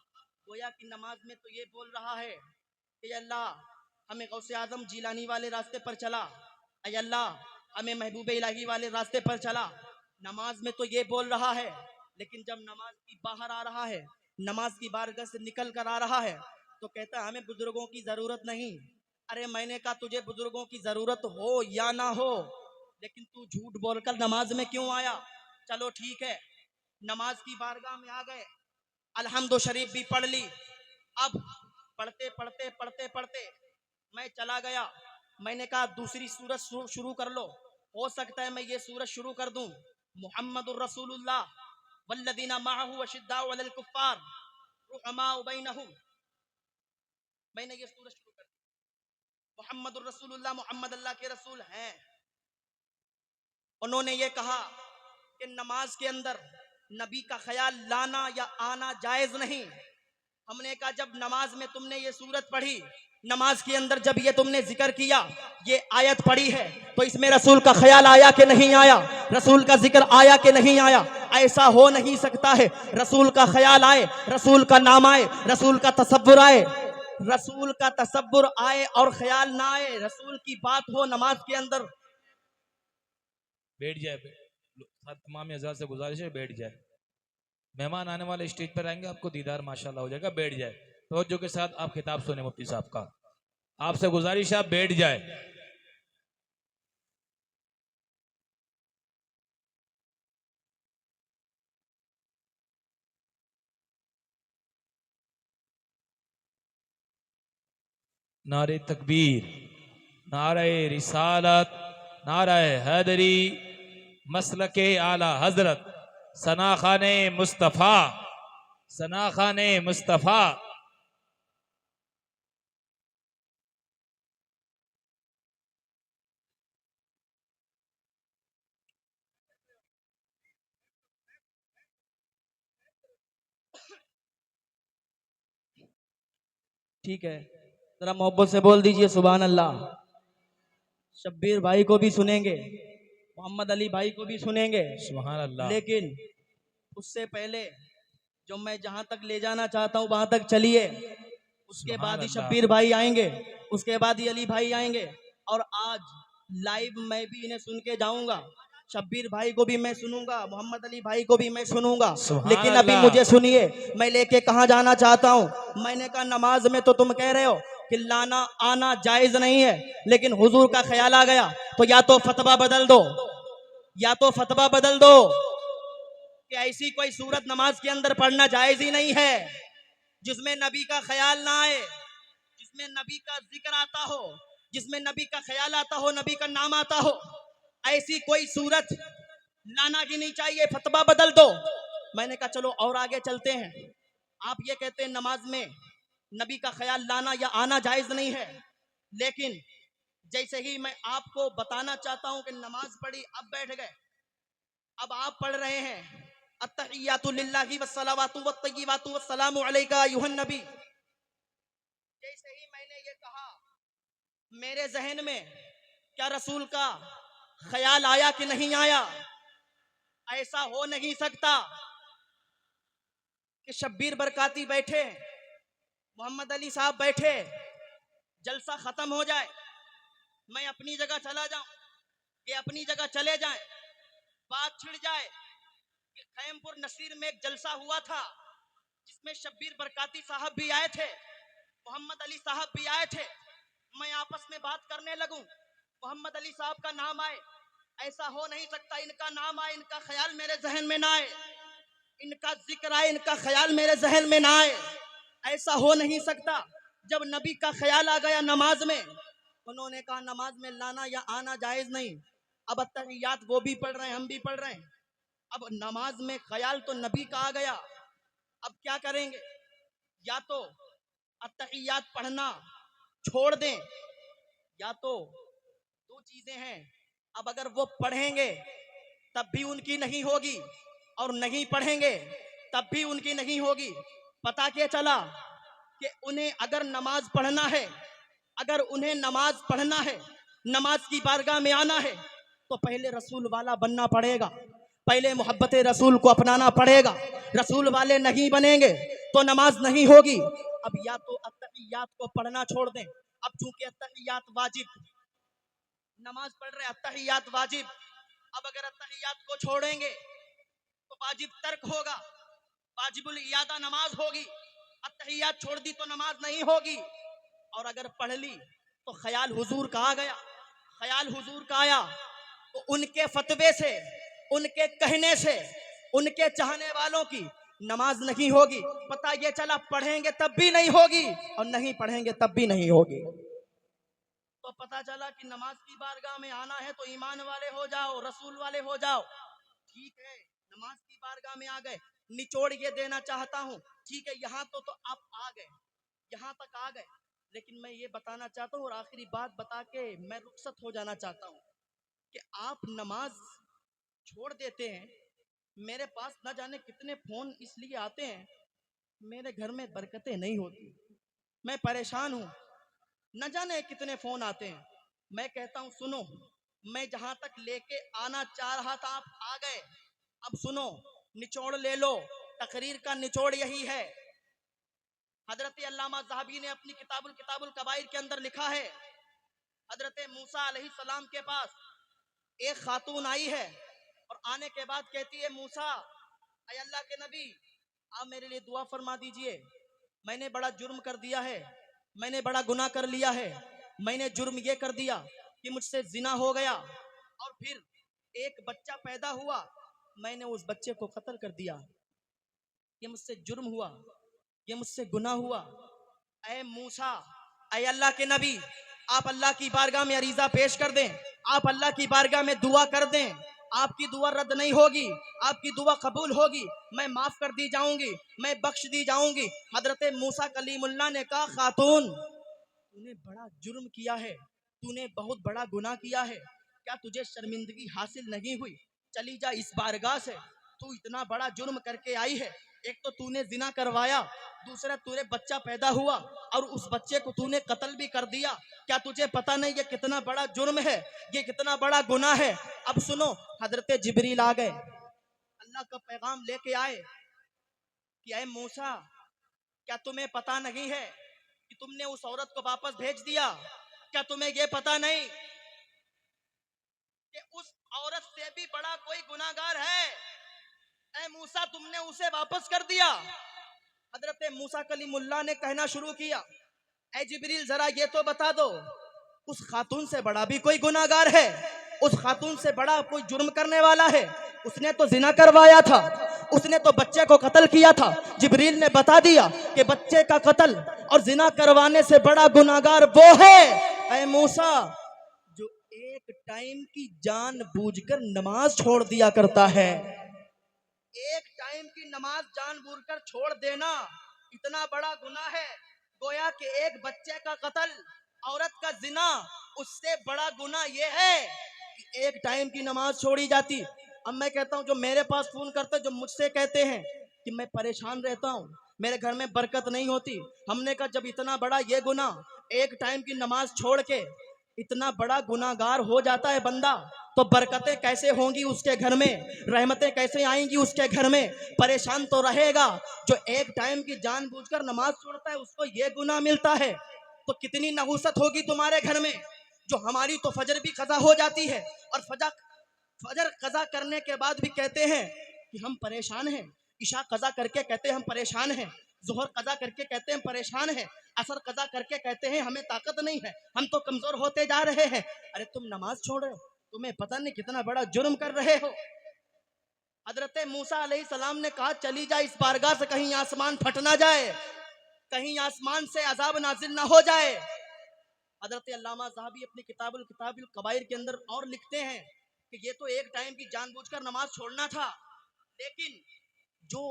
गोया की नमाज में तो ये बोल रहा है कि अल्लाह हमें गौसे आजम जीलानी वाले रास्ते पर चला, ऐ अल्लाह हमें महबूब इलाही वाले रास्ते पर चला। नमाज में तो ये बोल रहा है, लेकिन जब नमाज की बाहर आ रहा है, नमाज की बारगाह से निकल कर आ रहा है, तो कहता है हमें बुजुर्गों की जरूरत नहीं। अरे मैंने कहा तुझे बुजुर्गों की जरूरत हो या ना हो, लेकिन तू झूठ बोलकर नमाज में क्यों आया? चलो ठीक है, नमाज की बारगाह में आ गए, अलहम्दु शरीफ भी पढ़ ली। अब पढ़ते पढ़ते मैं चला गया। मैंने कहा दूसरी सूरत शुरू कर लो, हो सकता है मैं ये सूरत शुरू कर दूं, मुहम्मदुर रसूलुल्लाह वल्लदीना माअहु अशिद्दाउ अलल कुफ्फार रुहमाउ बैनहुम। मैंने ये सूरत शुरू कर दी। मुहम्मदुर रसूलुल्लाह, मोहम्मद अल्लाह के रसूल हैं। उन्होंने ये कहा कि नमाज के अंदर नबी का ख्याल लाना या आना जायज नहीं। हमने कहा जब नमाज में तुमने ये सूरत पढ़ी, नमाज के अंदर जब ये तुमने जिक्र किया, ये आयत पढ़ी है, तो इसमें रसूल का ख्याल आया कि नहीं आया, रसूल का जिक्र आया कि नहीं आया? ऐसा हो नहीं सकता है। रसूल का ख्याल आए, रसूल का नाम आए, रसूल का तसव्वुर आए, रसूल का तसव्वुर आए और ख्याल ना आए, रसूल की बात हो नमाज के अंदर। बैठ जाए। तमाम अज़ा से गुजारिश है बैठ जाए। मेहमान आने वाले स्टेज पर आएंगे, आपको दीदार माशाल्लाह हो जाएगा। बैठ जाए। तवज्जो के साथ आप खिताब सुने मुफ्ती साहब का। आपसे गुजारिश है आप बैठ जाए। नारे तकबीर, नारे रिसालत, नारे हैदरी, मसलके आला हजरत, सनाखाने मुस्तफ़ा, सनाखाने मुस्तफ़ा। ठीक है, जरा मोहब्बत से बोल दीजिए सुभान अल्लाह। शब्बीर भाई को भी सुनेंगे, मोहम्मद अली भाई को भी सुनेंगे, सुभान अल्लाह। लेकिन उससे पहले जो मैं जहां तक ले जाना चाहता हूं वहां तक चलिए। उसके सुभान बाद ही अल्लाह। शब्बीर भाई आएंगे, उसके बाद ही अली भाई आएंगे, और आज लाइव मैं भी इन्हें सुन के जाऊंगा। शब्बीर भाई को भी मैं सुनूंगा, मोहम्मद अली भाई को भी मैं सुनूंगा। सुभान लेकिन अभी अल्लाह। मुझे सुनिए, मैं लेके कहाँ जाना चाहता हूँ। मैंने कहा नमाज में तो तुम कह रहे हो कि लाना आना जायज नहीं है, लेकिन हुजूर का ख्याल आ गया तो या तो फतवा बदल दो, या तो फतवा बदल दो कि ऐसी कोई सूरत नमाज के अंदर पढ़ना जायज ही नहीं है जिसमें नबी का ख्याल ना आए, जिसमें नबी का जिक्र आता हो, जिसमें नबी का ख्याल आता हो, नबी का नाम आता हो। ऐसी कोई सूरत लाना ही नहीं चाहिए, फतवा बदल दो। मैंने कहा चलो और आगे चलते हैं। आप ये कहते हैं नमाज में नबी का ख्याल लाना या आना जायज नहीं है, लेकिन जैसे ही मैं आपको बताना चाहता हूं कि नमाज पढ़ी, अब बैठ गए, अब आप पढ़ रहे हैं अत्तहियातु लिल्लाहि वस्सलावातु वत्तय्यिबातु वस्सलामु अलैका अय्युहन नबी। जैसे ही मैंने ये कहा, मेरे जहन में क्या रसूल का ख्याल आया कि नहीं आया? ऐसा हो नहीं सकता कि शब्बीर बरकाती बैठे, मोहम्मद अली साहब बैठे, जलसा खत्म हो जाए, मैं अपनी जगह चला जाऊं, ये अपनी जगह चले जाएं, बात छिड़ जाए कि खैमपुर नसीर में एक जलसा हुआ था जिसमें शब्बीर बरकाती साहब भी आए थे, मोहम्मद अली साहब भी आए थे। मैं आपस में बात करने लगूं, मोहम्मद अली साहब का नाम आए, ऐसा हो नहीं सकता इनका नाम आए, इनका ख्याल मेरे जहन में ना आए, इनका जिक्र आए, इनका ख्याल मेरे जहन में ना आए। ऐसा हो नहीं सकता। जब नबी का ख्याल आ गया नमाज में, उन्होंने कहा नमाज में लाना या आना जायज नहीं। अब अत्तहियात वो भी पढ़ रहे हैं, हम भी पढ़ रहे हैं। अब नमाज में ख्याल तो नबी का आ गया, अब क्या करेंगे? या तो अत्तहियात पढ़ना छोड़ दें, या तो दो चीजें हैं। अब अगर वो पढ़ेंगे तब भी उनकी नहीं होगी, और नहीं पढ़ेंगे तब भी उनकी नहीं होगी। पता क्या चला कि उन्हें अगर नमाज पढ़ना है, अगर उन्हें नमाज पढ़ना है, नमाज की बारगाह में आना है, तो पहले रसूल वाला बनना पड़ेगा, पहले मोहब्बत रसूल को अपनाना पड़ेगा। रसूल वाले नहीं बनेंगे तो नमाज नहीं होगी। अब या तो अत्तहियात को पढ़ना छोड़ दें, अब चूंकि अत्तहियात वाजिब, नमाज पढ़ रहे अत्तहियात वाजिब, अब अगर अत्तहियात को छोड़ेंगे तो वाजिब तर्क होगा, वाजिबुल इयादा नमाज होगी। अत्तहियात छोड़ दी तो नमाज नहीं होगी, और अगर पढ़ ली तो ख्याल हुजूर का आ गया, ख्याल हुजूर का आया तो उनके फतवे से, उनके कहने से, उनके चाहने वालों की नमाज नहीं होगी। पता ये चला पढ़ेंगे तब भी नहीं होगी, और नहीं पढ़ेंगे तब भी नहीं होगी। तो पता चला कि नमाज की बारगाह में आना है तो ईमान वाले हो जाओ, रसूल वाले हो जाओ। ठीक है, नमाज की बारगाह में आ गए, निचोड़ ये देना चाहता हूँ, ठीक है, यहाँ तो आप आ गए, यहाँ तक आ गए, लेकिन मैं ये बताना चाहता हूँ और आखिरी बात बता के मैं रुखसत हो जाना चाहता हूँ कि आप नमाज छोड़ देते हैं। मेरे पास न जाने कितने फोन इसलिए आते हैं, मेरे घर में बरकतें नहीं होती, मैं परेशान हूँ, न जाने कितने फोन आते हैं। मैं कहता हूँ सुनो, मैं जहां तक लेके आना चाह रहा था आप आ गए, अब सुनो, निचोड़ ले लो, तकरीर का निचोड़ यही है। हजरत अल्लामा ज़हाबी ने अपनी किताबुल कबाइर के अंदर लिखा है, हजरत मूसा अलैहिस्सलाम के पास एक खातून आई है और आने के बाद कहती है, मूसा ऐ अल्लाह के नबी, आप मेरे लिए दुआ फरमा दीजिए, मैंने बड़ा जुर्म कर दिया है, मैंने बड़ा गुनाह कर लिया है, मैंने जुर्म ये कर दिया कि मुझसे जिना हो गया और फिर एक बच्चा पैदा हुआ, मैंने उस बच्चे को कत्ल कर दिया, ये मुझसे जुर्म हुआ, ये मुझसे गुनाह हुआ। ऐ मूसा, ऐ अल्लाह के नबी, आप अल्लाह की बारगाह में अरीजा पेश कर दें, आप अल्लाह की बारगाह में दुआ कर दें, आपकी दुआ रद्द नहीं होगी, आपकी दुआ कबूल होगी, मैं माफ कर दी जाऊंगी, मैं बख्श दी जाऊंगी। हजरत मूसा कलीमुल्लाह ने कहा, खातून तूने बड़ा जुर्म किया है, तूने बहुत बड़ा गुनाह किया है, क्या तुझे शर्मिंदगी हासिल नहीं हुई? चली जा इस बारगाह से, तू इतना बड़ा जुर्म करके आई है, एक तो तूने जिना करवाया, दूसरा तूने बच्चा पैदा हुआ और उस बच्चे को तूने कत्ल भी कर दिया, क्या तुझे पता नहीं ये कितना बड़ा जुर्म है, ये कितना बड़ा गुनाह है? अब सुनो, हजरत जिब्रील आ गए, अल्लाह का पैगाम लेके आए कि ऐ मूसा, क्या तुम्हें पता नहीं है कि तुमने उस औरत को वापस भेज दिया? क्या तुम्हें यह पता नहीं कि उस औरत से भी बड़ा कोई गुनाहगार है? ऐ मूसा, तुमने उसे वापस कर दिया। हजरत मूसा कलीमुल्लाह ने कहना शुरू किया, ऐ जिब्रील जरा ये तो बता दो, उस खातून से बड़ा भी कोई गुनाहगार है? उस खातून से बड़ा कोई जुर्म करने वाला है? उसने तो जिना करवाया था, उसने तो बच्चे को कत्ल किया था। जिब्रील ने बता दिया कि बच्चे का कत्ल और जिना करवाने से बड़ा गुनाहगार वो है, ऐ मूसा, जो एक टाइम की जानबूझकर नमाज छोड़ दिया करता है। एक टाइम की नमाज जानबूझकर छोड़ देना इतना बड़ा गुनाह है, गोया कि एक बच्चे का कत्ल, औरत का जिना, उससे बड़ा गुनाह यह है कि एक टाइम की नमाज छोड़ी जाती। अब मैं कहता हूं, जो मेरे पास फोन करते, जो मुझसे कहते हैं कि मैं परेशान रहता हूं, मेरे घर में बरकत नहीं होती, हमने कहा जब इतना बड़ा ये गुनाह, एक टाइम की नमाज छोड़ के इतना बड़ा गुनाहगार हो जाता है बंदा, तो बरकतें कैसे होंगी उसके घर में, रहमतें कैसे आएंगी उसके घर में? परेशान तो रहेगा। जो एक टाइम की जानबूझकर नमाज छोड़ता है उसको ये गुनाह मिलता है, तो कितनी नहुसत होगी तुम्हारे घर में। जो हमारी तो फजर भी कज़ा हो जाती है और फजर कज़ा करने के बाद भी कहते हैं कि हम परेशान हैं, इशा कज़ा करके कहते हैं हम परेशान हैं, जोहर कज़ा करके कहते हैं हम परेशान हैं, असर कज़ा करके कहते हैं हमें ताकत नहीं है, हम तो कमजोर होते जा रहे हैं। अरे तुम नमाज छोड़ रहे हो, तुम्हें पता नहीं कितना बड़ा जुर्म कर रहे हो। हजरत मूसा अलैहिस्सलाम ने कहा, चली जा इस बारगाह से, कहीं आसमान फट ना जाए, कहीं आसमान से अजाब नाजिल ना हो जाए। हजरत अल्लामा ज़हाबी अपनी किताबुल कबाइर के अंदर और लिखते हैं कि ये तो एक टाइम की जानबूझकर नमाज छोड़ना था, लेकिन जो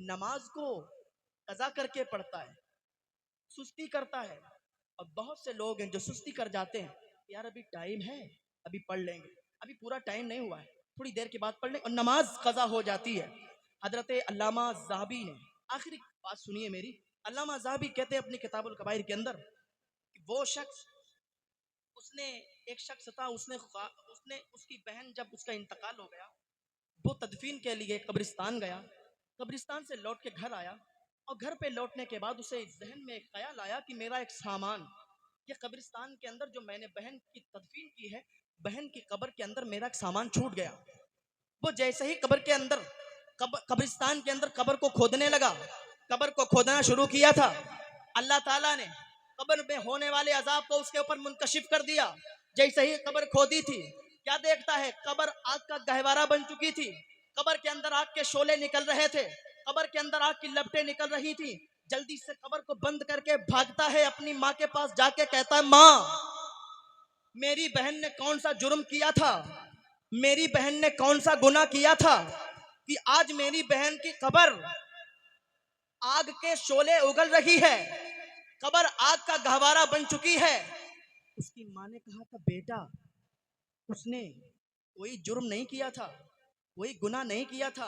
नमाज को कज़ा करके पढ़ता है, सुस्ती करता है, और बहुत से लोग हैं जो सुस्ती कर जाते हैं, यार अभी टाइम है, अभी पढ़ लेंगे, अभी पूरा टाइम नहीं हुआ है, थोड़ी देर के बाद पढ़ लेंगे, और नमाज कज़ा हो जाती है। हजरत अल्लामा ज़हाबी ने, आखिरी बात सुनिए मेरी, अल्लामा ज़हाबी कहते हैं अपनी किताबुल कबाइर के अंदर कि वो शख्स, उसने एक शख्स था, उसने उसकी बहन, जब उसका इंतकाल हो गया, वो तदफीन के लिए कब्रिस्तान गया, कब्रिस्तान से लौट के घर आया, और घर पे लौटने के बाद उसे जहन में एक ख्याल आया कि मेरा एक सामान, ये कब्रिस्तान के अंदर जो मैंने बहन की तदफीन की है, बहन की कब्र के अंदर मेरा एक सामान छूट गया। वो जैसे ही कब्र के अंदर, कब्रिस्तान के अंदर कब्र को खोदने लगा, कब्र को खोदना शुरू किया था, अल्लाह ताला ने कब्र में होने वाले अजाब को उसके ऊपर मुनकशिफ कर दिया। जैसे ही कब्र खोदी थी, क्या देखता है, कब्र आग का गहवारा बन चुकी थी, कब्र के अंदर आग के शोले निकल रहे थे, कब्र के अंदर आग की लपटें निकल रही थी। जल्दी से कब्र को बंद करके भागता है, अपनी माँ के पास जाके कहता है, माँ, मेरी बहन ने कौन सा जुर्म किया था, मेरी बहन ने कौन सा गुनाह किया था कि आज मेरी बहन की कब्र आग के शोले उगल रही है, कब्र आग का गहवारा बन चुकी है। उसकी माँ ने कहा था, बेटा उसने कोई जुर्म नहीं किया था, कोई गुनाह नहीं किया था,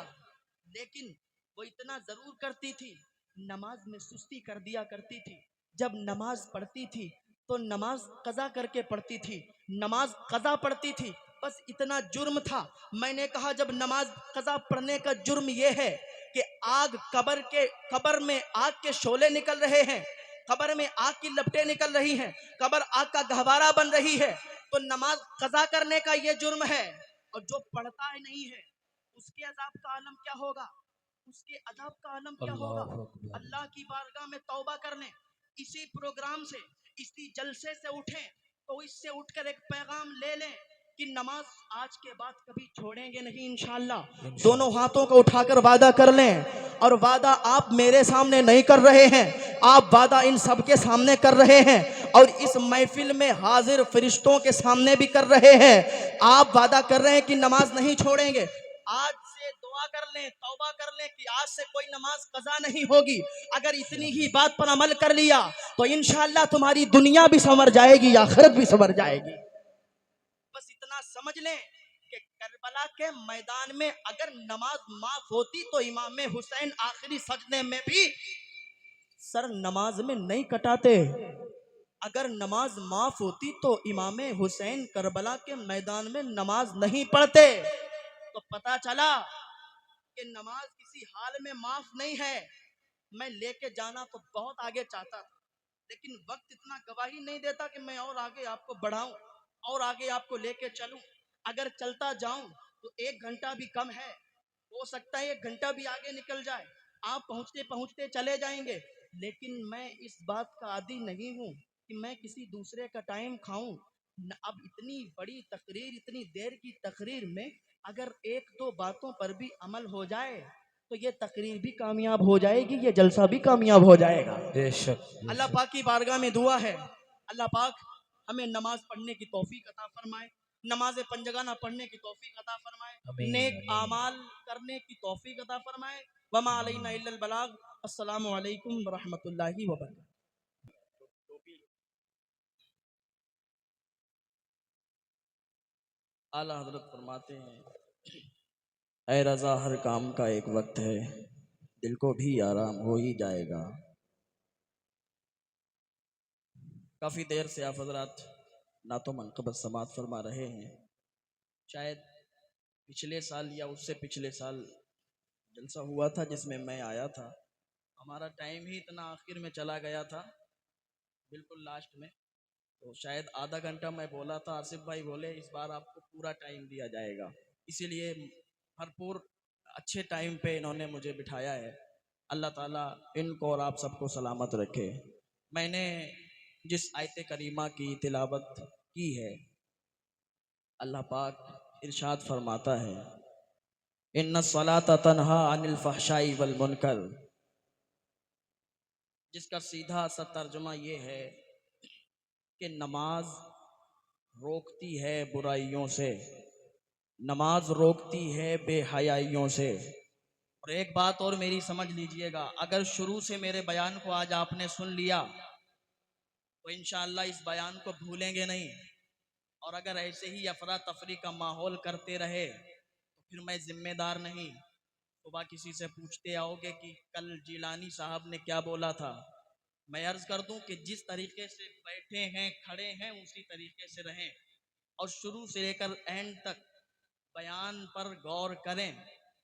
लेकिन वो इतना जरूर करती थी, नमाज में सुस्ती कर दिया करती थी। जब नमाज पढ़ती थी तो नमाज कज़ा करके पढ़ती थी, नमाज कज़ा पढ़ती थी, बस इतना जुर्म था। मैंने कहा जब नमाज कज़ा पढ़ने का जुर्म ये है कि आग कब्र में आग के शोले निकल रहे हैं, कब्र में आग की लपटें निकल रही हैं, कब्र आग का गहवारा बन रही है, तो नमाज कज़ा करने का ये जुर्म है। और जो पढ़ता ही नहीं है उसके अज़ाब का आलम क्या होगा, उसके अज़ाब का आलम क्या होगा। अल्लाहु अकबर। अल्लाह की बारगाह में तौबा कर लें, इसी प्रोग्राम से, इसी जलसे से उठें, तो इससे उठकर एक पैगाम ले लें कि नमाज आज के बाद कभी छोड़ेंगे नहीं इंशाअल्लाह। दोनों हाथों को उठाकर वादा कर लें। और वादा आप मेरे सामने नहीं कर रहे हैं, आप वादा इन सब के सामने कर रहे हैं और इस महफिल में हाजिर फरिश्तों के सामने भी कर रहे हैं। आप वादा कर रहे हैं कि नमाज नहीं छोड़ेंगे। आज से दुआ कर लें, तौबा कर लें कि आज से कोई नमाज कज़ा नहीं होगी। अगर इतनी ही बात पर अमल कर लिया तो इंशाअल्लाह तुम्हारी दुनिया भी संवर जाएगी, आखिरत भी संवर जाएगी। बस इतना समझ लें कि करबला के मैदान में अगर नमाज माफ होती तो इमाम हुसैन आखिरी सजदे में भी सर नमाज में नहीं कटाते। अगर नमाज माफ होती तो इमाम हुसैन करबला के मैदान में नमाज नहीं पढ़ते। तो पता चला कि नमाज किसी हाल में माफ नहीं है। मैं लेके जाना तो बहुत आगे चाहता था, लेकिन वक्त इतना गवाही नहीं देता कि मैं और आगे आपको बढ़ाऊं और आगे आपको लेके चलूं। अगर चलता जाऊं तो 1 घंटा भी कम है, हो सकता है 1 घंटा भी आगे निकल जाए, आप पहुंचते पहुंचते चले जाएंगे। लेकिन मैं इस बात का आदी नहीं हूं कि मैं किसी दूसरे का टाइम खाऊं। अब इतनी बड़ी तकरीर, इतनी देर की तकरीर में अगर 1-2 बातों पर भी अमल हो जाए तो ये तकरीर भी कामयाब हो जाएगी, ये जलसा भी कामयाब हो जाएगा। बेशक अल्लाह पाक की बारगाह में दुआ है, अल्लाह पाक हमें नमाज पढ़ने की तौफीक अता फरमाए, नमाज पंजगाना पढ़ने की तौफीक अता फरमाए, आमीन, नेक आमीन। आमाल करने की तौफीक अता फरमाए। वमा अलैना इल्लल बलाग। अस्सलामु अलैकुम व रहमतुल्लाहि व बरकातहू। आला हजरत फरमाते हैं, ऐ रज़ा हर काम का एक वक्त है, दिल को भी आराम हो ही जाएगा। काफ़ी देर से आप हजरात नातो मनक़बत समात फरमा रहे हैं। शायद पिछले साल या उससे पिछले साल जलसा हुआ था जिसमें मैं आया था। हमारा टाइम ही इतना आखिर में चला गया था, बिल्कुल लास्ट में, तो शायद आधा घंटा मैं बोला था। आसिफ भाई बोले इस बार आपको पूरा टाइम दिया जाएगा, इसीलिए भरपूर अच्छे टाइम पे इन्होंने मुझे बिठाया है। अल्लाह ताला इनको और आप सबको सलामत रखे। मैंने जिस आयत करीमा की तिलावत की है, अल्लाह पाक इरशाद फरमाता है, इन्ना सलाता तन्हा अनिल फहशाई वल मुनकर, जिसका सीधा सा तर्जुमा ये है कि नमाज रोकती है बुराइयों से, नमाज रोकती है बेहयाइयों से। और एक बात और मेरी समझ लीजिएगा, अगर शुरू से मेरे बयान को आज आपने सुन लिया तो इंशाअल्लाह इस बयान को भूलेंगे नहीं। और अगर ऐसे ही अफरा तफरी का माहौल करते रहे तो फिर मैं जिम्मेदार नहीं। सुबह किसी से पूछते आओगे कि कल जिलानी साहब ने क्या बोला था, मैं अर्ज कर दूं कि जिस तरीके से बैठे हैं, खड़े हैं, उसी तरीके से रहें और शुरू से लेकर एंड तक बयान पर गौर करें।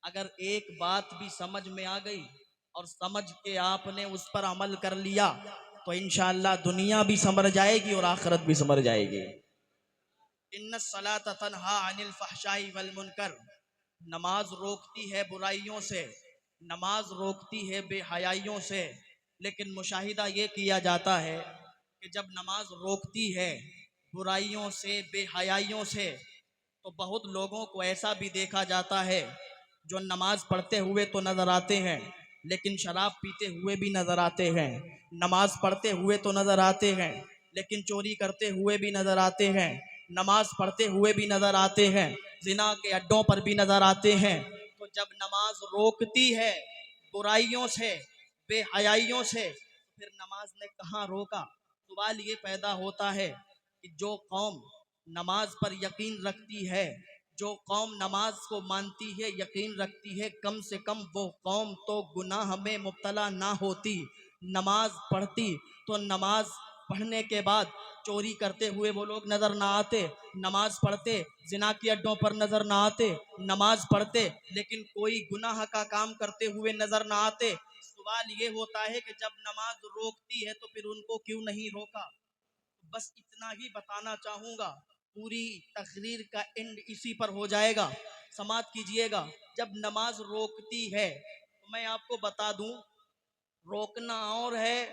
अगर एक बात भी समझ में आ गई और समझ के आपने उस पर अमल कर लिया तो इंशाअल्लाह दुनिया भी संवर जाएगी और आखिरत भी संवर जाएगी। इन्ना सलाता तन्हा अनिल फहशाई वल मुनकर, नमाज रोकती है बुराइयों से, नमाज रोकती है बेहयाइयों से। लेकिन मुशाहिदा ये किया जाता है कि जब नमाज रोकती है बुराइयों से, बेहयाइयों से, तो बहुत लोगों को ऐसा भी देखा जाता है जो नमाज पढ़ते हुए तो नज़र आते हैं लेकिन शराब पीते हुए भी नज़र आते हैं, नमाज पढ़ते हुए तो नज़र आते हैं लेकिन चोरी करते हुए भी नज़र आते हैं, नमाज पढ़ते हुए भी नजर आते हैं, जिना के अड्डों पर भी नजर आते हैं। तो जब नमाज रोकती है बुराइयों से, बेहयाइयों से, तो फिर नमाज ने कहाँ रोका? सवाल ये पैदा होता है कि जो कौम नमाज पर यकीन रखती है, जो कौम नमाज को मानती है, यकीन रखती है, कम से कम वो कौम तो गुनाह में मुब्तला ना होती। नमाज पढ़ती तो नमाज पढ़ने के बाद चोरी करते हुए वो लोग नजर ना आते, नमाज पढ़ते जिना के अड्डों पर नजर ना आते, नमाज पढ़ते लेकिन कोई गुनाह का काम करते हुए नजर ना आते। सवाल ये होता है कि जब नमाज रोकती है तो फिर उनको क्यों नहीं रोका? बस इतना ही बताना चाहूंगा, पूरी तकरीर का एंड इसी पर हो जाएगा, समाप्त कीजिएगा। जब नमाज रोकती है तो मैं आपको बता दूं, रोकना और है,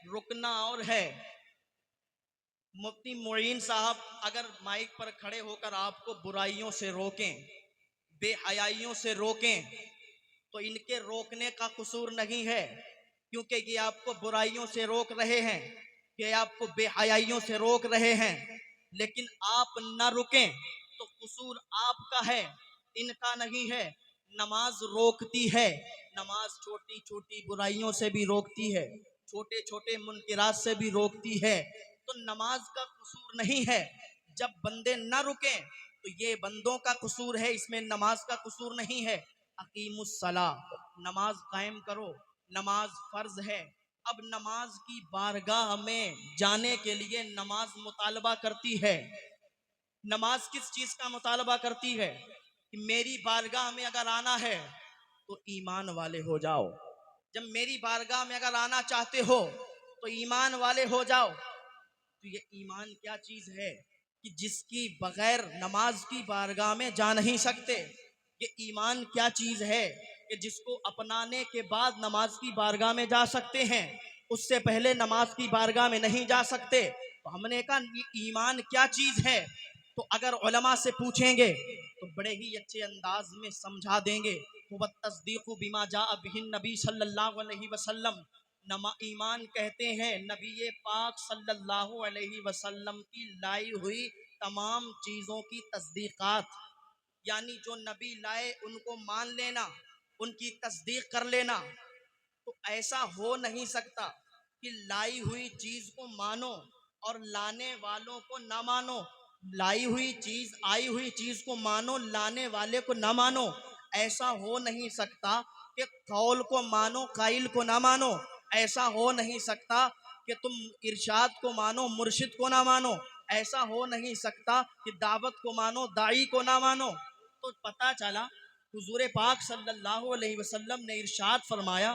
रुकना और है। मुफ्ती मोइन साहब अगर माइक पर खड़े होकर आपको बुराइयों से रोकें, बेहयाइयों से रोकें, तो इनके रोकने का कसूर नहीं है, क्योंकि ये आपको बुराइयों से रोक रहे हैं, ये आपको बेहयाइयों से रोक रहे हैं। लेकिन आप न रुकें तो कसूर आपका है, इनका नहीं है। नमाज रोकती है, नमाज छोटी छोटी बुराइयों से भी रोकती है, छोटे छोटे मुनकिरात से भी रोकती है। तो नमाज का कसूर नहीं है। जब बंदे न रुकें तो ये बंदों का कसूर है, इसमें नमाज का कसूर नहीं है। अकीमुस्सला, नमाज कायम करो, नमाज फर्ज है। अब नमाज की बारगाह में जाने के लिए नमाज मुतालबा करती है। नमाज किस चीज का मुतालबा करती है? कि मेरी बारगाह में अगर आना है तो ईमान वाले हो जाओ। जब मेरी बारगाह में अगर आना चाहते हो तो ईमान वाले हो जाओ। तो ये ईमान क्या चीज है कि जिसकी बगैर नमाज की बारगाह में जा नहीं सकते? ये ईमान क्या चीज है कि जिसको अपनाने के बाद नमाज की बारगाह में जा सकते हैं, उससे पहले नमाज की बारगाह में नहीं जा सकते? तो हमने कहा ईमान क्या चीज है? तो अगर उलमा से पूछेंगे तो बड़े ही अच्छे अंदाज में समझा देंगे। वो तस्दीक़ु बिमा जा बिहिन नबी सल्लल्लाहु अलैहि वसल्लम, नमा ईमान कहते हैं नबी पाक सल्लल्लाहु अलैहि वसल्लम की लाई हुई तमाम चीज़ों की तस्दीकात, यानी जो नबी लाए उनको मान लेना, उनकी तस्दीक कर लेना। तो ऐसा हो नहीं सकता कि लाई हुई चीज को मानो और लाने वालों को ना मानो, लाई हुई चीज, आई हुई चीज को मानो, लाने वाले को ना मानो। ऐसा हो नहीं सकता कि कौल को मानो, काइल को ना मानो। ऐसा हो नहीं सकता कि तुम इरशाद को मानो, मुर्शिद को ना मानो। ऐसा हो नहीं सकता कि दावत को मानो, दाई को ना मानो। तो पता चला हुजूर पाक सल्लल्लाहु अलैहि वसल्लम ने इरशाद फरमाया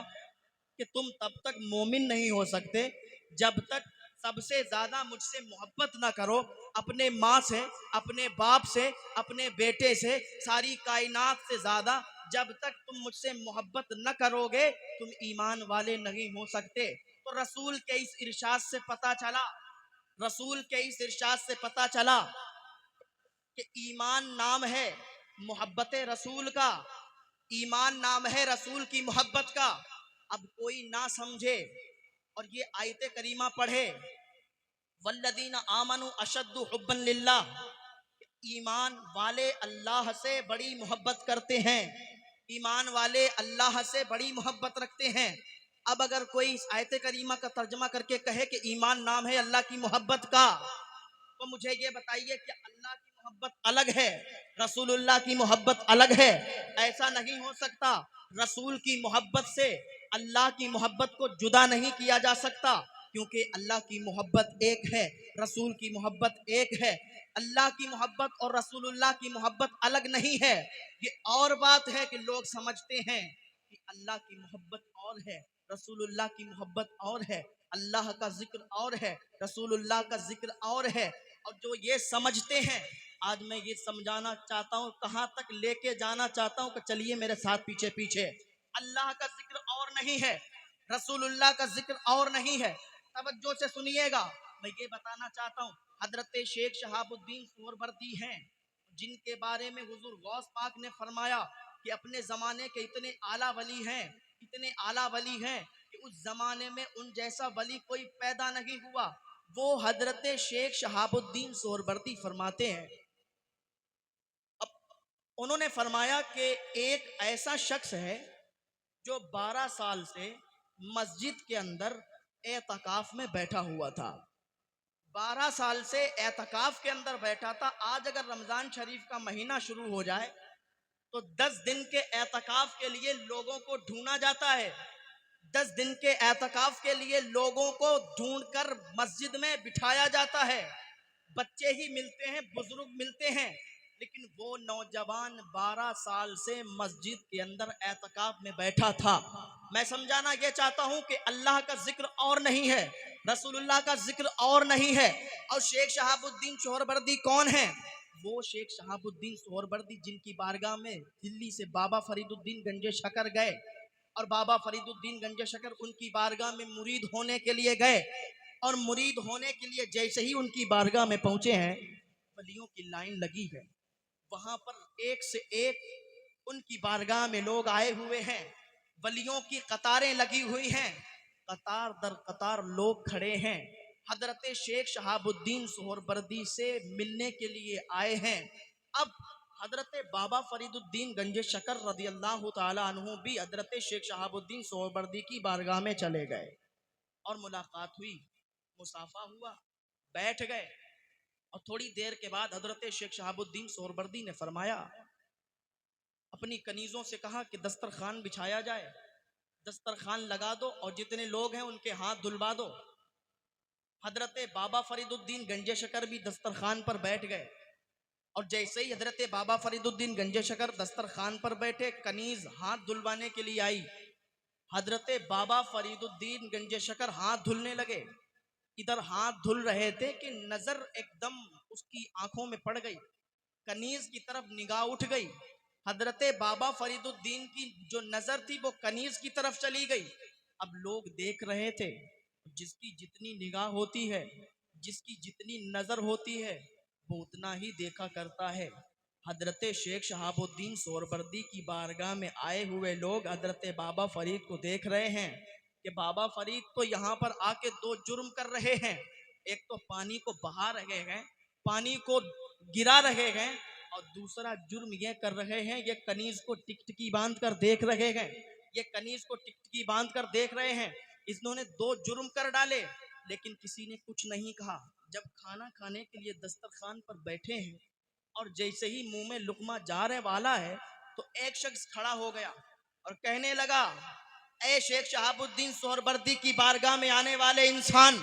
कि तुम तब तक मोमिन नहीं हो सकते जब तक सबसे ज्यादा मुझसे मोहब्बत ना करो, अपने माँ से, अपने बाप से, अपने बेटे से, सारी कायनात से ज्यादा जब तक तुम मुझसे मोहब्बत न करोगे तुम ईमान वाले नहीं हो सकते। तो रसूल के इस इरशाद से पता चला, रसूल के इस इरशाद से पता चला कि ईमान नाम है मोहब्बत रसूल का, ईमान नाम है रसूल की मोहब्बत का। अब कोई ना समझे और ये आयते करीमा पढ़े, वल्लदीना आमनु अशद्दु हुब्बन लिल्लाह, ईमान वाले अल्लाह से बड़ी मोहब्बत करते हैं, ईमान वाले अल्लाह से बड़ी मोहब्बत रखते हैं। अब अगर कोई इस आयते करीमा का तर्जमा करके कहे कि ईमान नाम है अल्लाह की मोहब्बत का, तो मुझे ये बताइए कि अल्लाह की मोहब्बत अलग है, रसूलुल्लाह की मोहब्बत अलग है? ऐसा नहीं हो सकता। रसूल की मोहब्बत से अल्लाह की मोहब्बत को जुदा नहीं किया जा सकता, क्योंकि अल्लाह की मोहब्बत एक है, रसूल की मोहब्बत एक है। अल्लाह की मोहब्बत और रसूलुल्लाह की मोहब्बत अलग नहीं है। ये और बात है कि लोग समझते हैं कि अल्लाह की मोहब्बत और है, रसूलुल्लाह की मोहब्बत और है, अल्लाह का जिक्र और है, रसूलुल्लाह का जिक्र और है। और जो ये समझते हैं, आज मैं ये समझाना चाहता हूँ, कहाँ तक लेके जाना चाहता हूँ कि चलिए मेरे साथ पीछे पीछे। अल्लाह का जिक्र और नहीं है, रसूलुल्लाह का जिक्र और नहीं है। तवज्जो से सुनिएगा, मैं ये बताना चाहता हूँ, हजरत शेख शहाबुद्दीन सोहरवर्दी हैं, जिनके बारे में हुजूर गौस पाक ने फरमाया कि अपने जमाने के इतने आला वली हैं, इतने आला वली हैं कि उस जमाने में उन जैसा वली कोई पैदा नहीं हुआ। वो हजरत शेख शहाबुद्दीन सोहरवर्दी फरमाते हैं, अब उन्होंने फरमाया कि एक ऐसा शख्स है जो 12 साल से मस्जिद के अंदर एतकाफ में बैठा हुआ था। 12 साल से एतकाफ के अंदर बैठा था। आज अगर रमजान शरीफ का महीना शुरू हो जाए तो 10 दिन के एतकाफ के लिए लोगों को ढूंढा जाता है। 10 दिन के एतकाफ के लिए लोगों को ढूंढकर मस्जिद में बिठाया जाता है। बच्चे ही मिलते हैं, बुजुर्ग मिलते हैं, लेकिन वो नौजवान 12 साल से मस्जिद के अंदर एतकाफ में बैठा था। मैं समझाना ये चाहता हूं कि अल्लाह का जिक्र और नहीं है, रसूलुल्लाह का जिक्र और नहीं है। और शेख शहाबुद्दीन सोहरवर्दी कौन है? वो शेख शहाबुद्दीन सोहरवर्दी जिनकी बारगाह में दिल्ली से बाबा फरीदुद्दीन गंजे शकर गए और बाबा फरीदुद्दीन गंजे शकर उनकी बारगाह में मुरीद होने के लिए गए। और मुरीद होने के लिए जैसे ही उनकी बारगाह में पहुंचे हैं, वलियों की लाइन लगी है। वहां पर एक से एक उनकी बारगाह में लोग आए हुए हैं, वलियों की कतारें लगी हुई हैं, कतार दर कतार लोग खड़े हैं, हजरत शेख शहाबुद्दीन सोहरवर्दी से मिलने के लिए आए हैं। अब हजरत बाबा फरीदुद्दीन गंजे शकर रदी अल्लाह ताला अन्हु भी हजरत शेख शहाबुद्दीन सोहरवर्दी की बारगाह में चले गए और मुलाकात हुई, मुसाफा हुआ, बैठ गए। और थोड़ी देर के बाद हजरत शेख शहाबुद्दीन सोहरवर्दी ने फरमाया, अपनी कनीजों से कहा कि दस्तरखान बिछाया जाए, दस्तरखान लगा दो और जितने लोग हैं उनके हाथ धुलवा दो। हजरत बाबा फरीदुद्दीन गंजे शकर भी दस्तरखान पर बैठ गए और जैसे ही हजरत बाबा फरीदुद्दीन गंजे शकर दस्तरखान पर बैठे, कनीज हाथ धुलवाने के लिए आई। हजरत बाबा फरीदुद्दीन गंजे शकर हाथ धुलने लगे। इधर हाथ धुल रहे थे कि नजर एकदम उसकी आंखों में पड़ गई, कनीज की तरफ निगाह उठ गई। हजरत बाबा फरीदुद्दीन की जो नजर थी वो कनीज की तरफ चली गई। अब लोग देख रहे थे, जिसकी जितनी निगाह होती है, जिसकी जितनी नजर होती है, वो उतना ही देखा करता है। हजरत शेख शहाबुद्दीन सोहरवर्दी की बारगाह में आए हुए लोग हजरत बाबा फरीद को देख रहे हैं कि बाबा फरीद तो यहाँ पर आके दो जुर्म कर रहे हैं। एक तो पानी को बहा रहे हैं, पानी को गिरा रहे हैं, और दूसरा जुर्म ये कर रहे हैं, ये कनीज को टिकटिकी बांध कर देख रहे हैं, ये कनीज को टिकटिकी बांध कर देख रहे हैं। इन्होंने दो जुर्म कर डाले, लेकिन किसी ने कुछ नहीं कहा। जब खाना खाने के लिए दस्तरखान पर बैठे हैं और जैसे ही मुंह में लुकमा जाने वाला है तो एक शख्स खड़ा हो गया और कहने लगा, ए शेख शहाबुद्दीन सोहरवर्दी की बारगाह में आने वाले इंसान,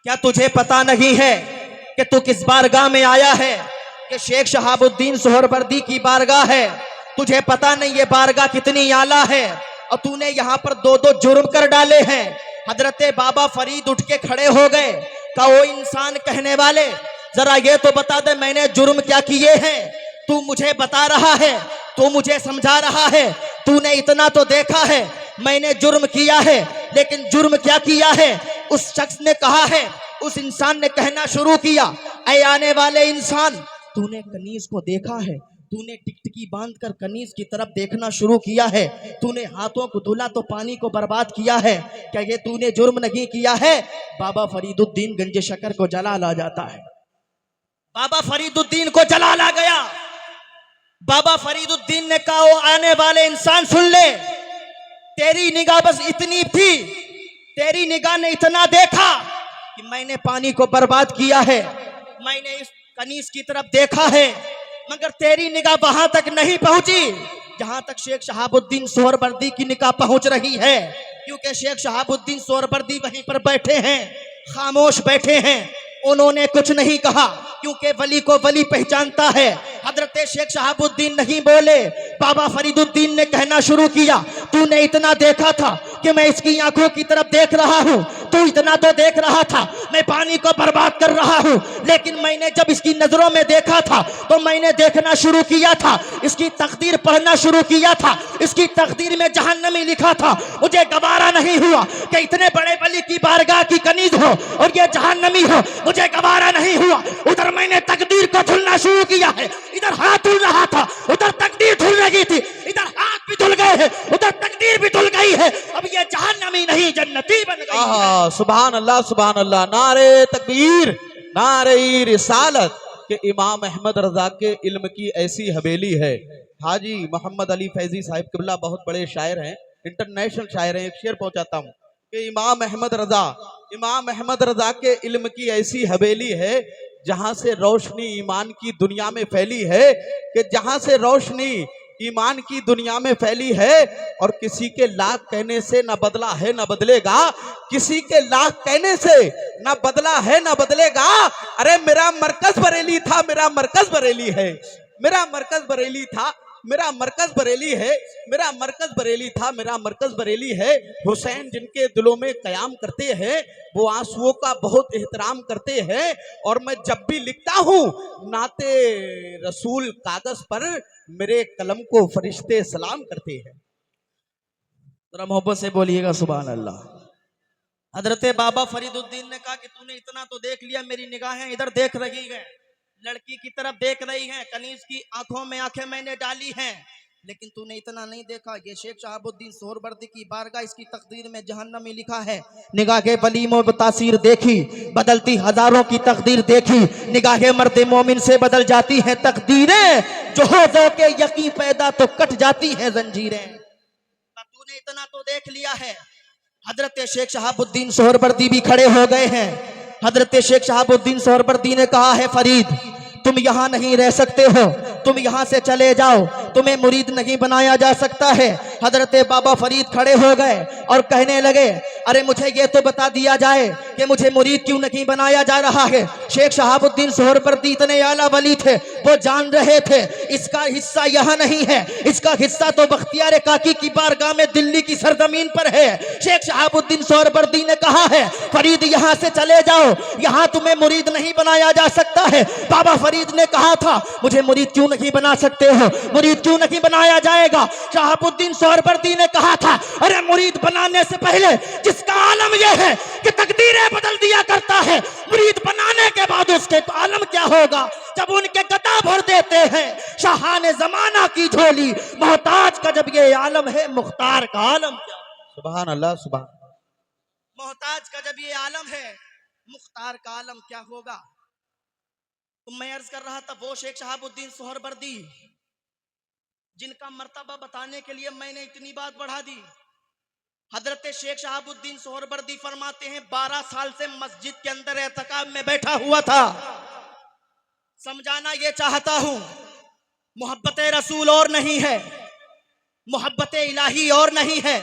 क्या तुझे पता नहीं है कि तू किस बारगाह में आया है? कि शेख शहाबुद्दीन सोहरवर्दी की बारगाह है। तुझे पता नहीं ये बारगाह कितनी आला है और तूने यहाँ पर दो दो जुर्म कर डाले हैं। हजरत बाबा फरीद उठ के खड़े हो गए। का वो इंसान कहने वाले, जरा ये तो बता दे मैंने जुर्म क्या किए हैं? तू मुझे बता रहा है, तू मुझे समझा रहा है, तूने इतना तो देखा है मैंने जुर्म किया है, लेकिन जुर्म क्या किया है? उस शख्स ने कहा है, उस इंसान ने कहना शुरू किया, ऐ आने वाले इंसान, तूने कनीज को देखा है, तूने टिकटिकी बांध कर कनीज की तरफ देखना शुरू किया है, तूने हाथों को धुला तो पानी को बर्बाद किया है, क्या ये तूने जुर्म नहीं किया है? बाबा फरीदुद्दीन गंजे शकर को जलाल आ जाता है। बाबा फरीदुद्दीन को जलाल आ गया। बाबा फरीदुद्दीन ने कहा, ओ आने वाले इंसान सुन ले, तेरी निगाह बस इतनी थी, तेरी निगाह ने इतना देखा कि मैंने पानी को बर्बाद किया है, मैंने इस कनीज की तरफ देखा है, मगर तेरी निगाह वहां तक नहीं पहुंची जहां तक शेख शहाबुद्दीन सोहरवर्दी की निगाह पहुंच रही है। क्योंकि शेख शहाबुद्दीन सोहरवर्दी वहीं पर बैठे हैं, खामोश बैठे हैं, उन्होंने कुछ नहीं कहा, क्योंकि वली को वली पहचानता है। हजरत शेख शहाबुद्दीन नहीं बोले। बाबा फरीदुद्दीन ने कहना शुरू किया, तूने इतना देखा था कि मैं इसकी आंखों की तरफ देख रहा हूँ, तू इतना तो देख रहा था मैं पानी को बर्बाद कर रहा हूँ, लेकिन मैंने जब इसकी नजरों में देखा था तो मैंने देखना शुरू किया था, इसकी तकदीर पढ़ना शुरू किया था, इसकी तकदीर में जहन्नमी लिखा था। मुझे गवारा नहीं हुआ कि इतने बड़े वली की बारगाह की कनीज हो और ये जहन्नमी हो, मुझे गवारा नहीं हुआ। उधर मैंने तकदीर को धुलना शुरू किया है, इधर हाथ धुल रहा था, उधर तकदीर धुल रही थी, इधर हाथ भी धुल गए हैं, उधर तकदीर भी धुल गई है। अब ये जहन्नमी ही नहीं जन्नती बन गई है। आहा, सुभान अल्लाह सुभान अल्लाह। नारे तकबीर, नारे रिसालत के इमाम अहमद रजा के इल्म की ऐसी हवेली है। हाजी मोहम्मद अली फैजी साहिब किबला बहुत बड़े शायर हैं, इंटरनेशनल शायर हैं। एक शेर पहुंचाता हूँ कि इमाम अहमद रजा के इल्म की ऐसी हवेली है जहां से रोशनी ईमान की दुनिया में फैली है, कि जहां से रोशनी ईमान की दुनिया में फैली है। और किसी के लाख कहने से न बदला है न बदलेगा, किसी के लाख कहने से न बदला है न बदलेगा। अरे मेरा मरकज बरेली था, मेरा मरकज बरेली है, मेरा मरकज बरेली था, मेरा मरकज बरेली है, मेरा मरकज बरेली था, मेरा मरकज बरेली है। हुसैन जिनके दिलों में कयाम करते हैं वो आंसुओं का बहुत एहतराम करते हैं। और मैं जब भी लिखता हूँ नाते रसूल कागज पर, मेरे कलम को फरिश्ते सलाम करते हैं। जरा मोहब्बत से बोलिएगा सुभान अल्लाह। हजरत बाबा फरीदुद्दीन ने कहा कि तूने इतना तो देख लिया, मेरी निगाहें इधर देख रही हैं, लड़की की तरफ देख रही हैं, कनीज की आंखों में आंखें मैंने डाली हैं, लेकिन तूने इतना नहीं देखा। ये शेख शहाबुद्दीन सोहरवर्दी की बारगाह, इसकी तकदीर में जहन्नम ही लिखा है। निगाहे बलीमों तासीर देखी, बदलती हजारों की तकदीर देखी, निगाहे मर्द मोमिन से बदल जाती हैं तकदीरें, जो हो के यकीन पैदा तो कट जाती हैं जंजीरें। तूने इतना तो देख लिया है। हजरत शेख शहाबुद्दीन सोहरवर्दी भी खड़े हो गए हैं। हजरत शेख शहाबुद्दीन सोहरवर्दी ने कहा है, फरीद तुम यहाँ नहीं रह सकते हो, तुम यहाँ से चले जाओ, तुम्हें मुरीद नहीं बनाया जा सकता है। हजरत बाबा फरीद खड़े हो गए और कहने लगे, अरे मुझे ये तो बता दिया जाए कि मुझे मुरीद क्यों नहीं बनाया जा रहा है। शेख शहाबुद्दीन सोहरवर्दी इतने आला वली थे, वो जान रहे थे इसका हिस्सा यहाँ नहीं है, इसका हिस्सा तो बख्तियार काकी की बारगाह में दिल्ली की सरजमीन पर है। शेख शहाबुद्दीन सोहरवर्दी ने कहा है, फरीद यहाँ से चले जाओ, यहाँ तुम्हें मुरीद नहीं बनाया जा सकता है। बाबा फरीद ने कहा था, मुझे मुरीद क्यों नहीं बना सकते हो, मुरीद क्यों नहीं बनाया जाएगा। शहाबुद्दीन सोहरवर्दी ने कहा था, अरे मुरीद बनाने से पहले जिसका आलम यह है कि तकदीरें बदल दिया करता है, मुरीद बनाने के बाद उसके आलम क्या होगा जब उनके गदा भर देते हैं शाहाने जमाना की झोली। मोहताज का जब ये आलम है, मुख्तार का आलम क्या। सुभान अल्लाह सुभान। मोहताज का जब ये आलम है, मुख्तार का आलम क्या होगा। तो मैं अर्ज कर रहा था, वो शेख शहाबुद्दीन सोहरवर्दी जिनका मर्तबा बताने के लिए मैंने इतनी बात बढ़ा दी। हजरत शेख शहाबुद्दीन सोहरवर्दी फरमाते हैं, 12 साल से मस्जिद के अंदर एहतिकाफ में बैठा हुआ था। समझाना ये चाहता हूं, मोहब्बत रसूल और नहीं है, मोहब्बत इलाही और नहीं है।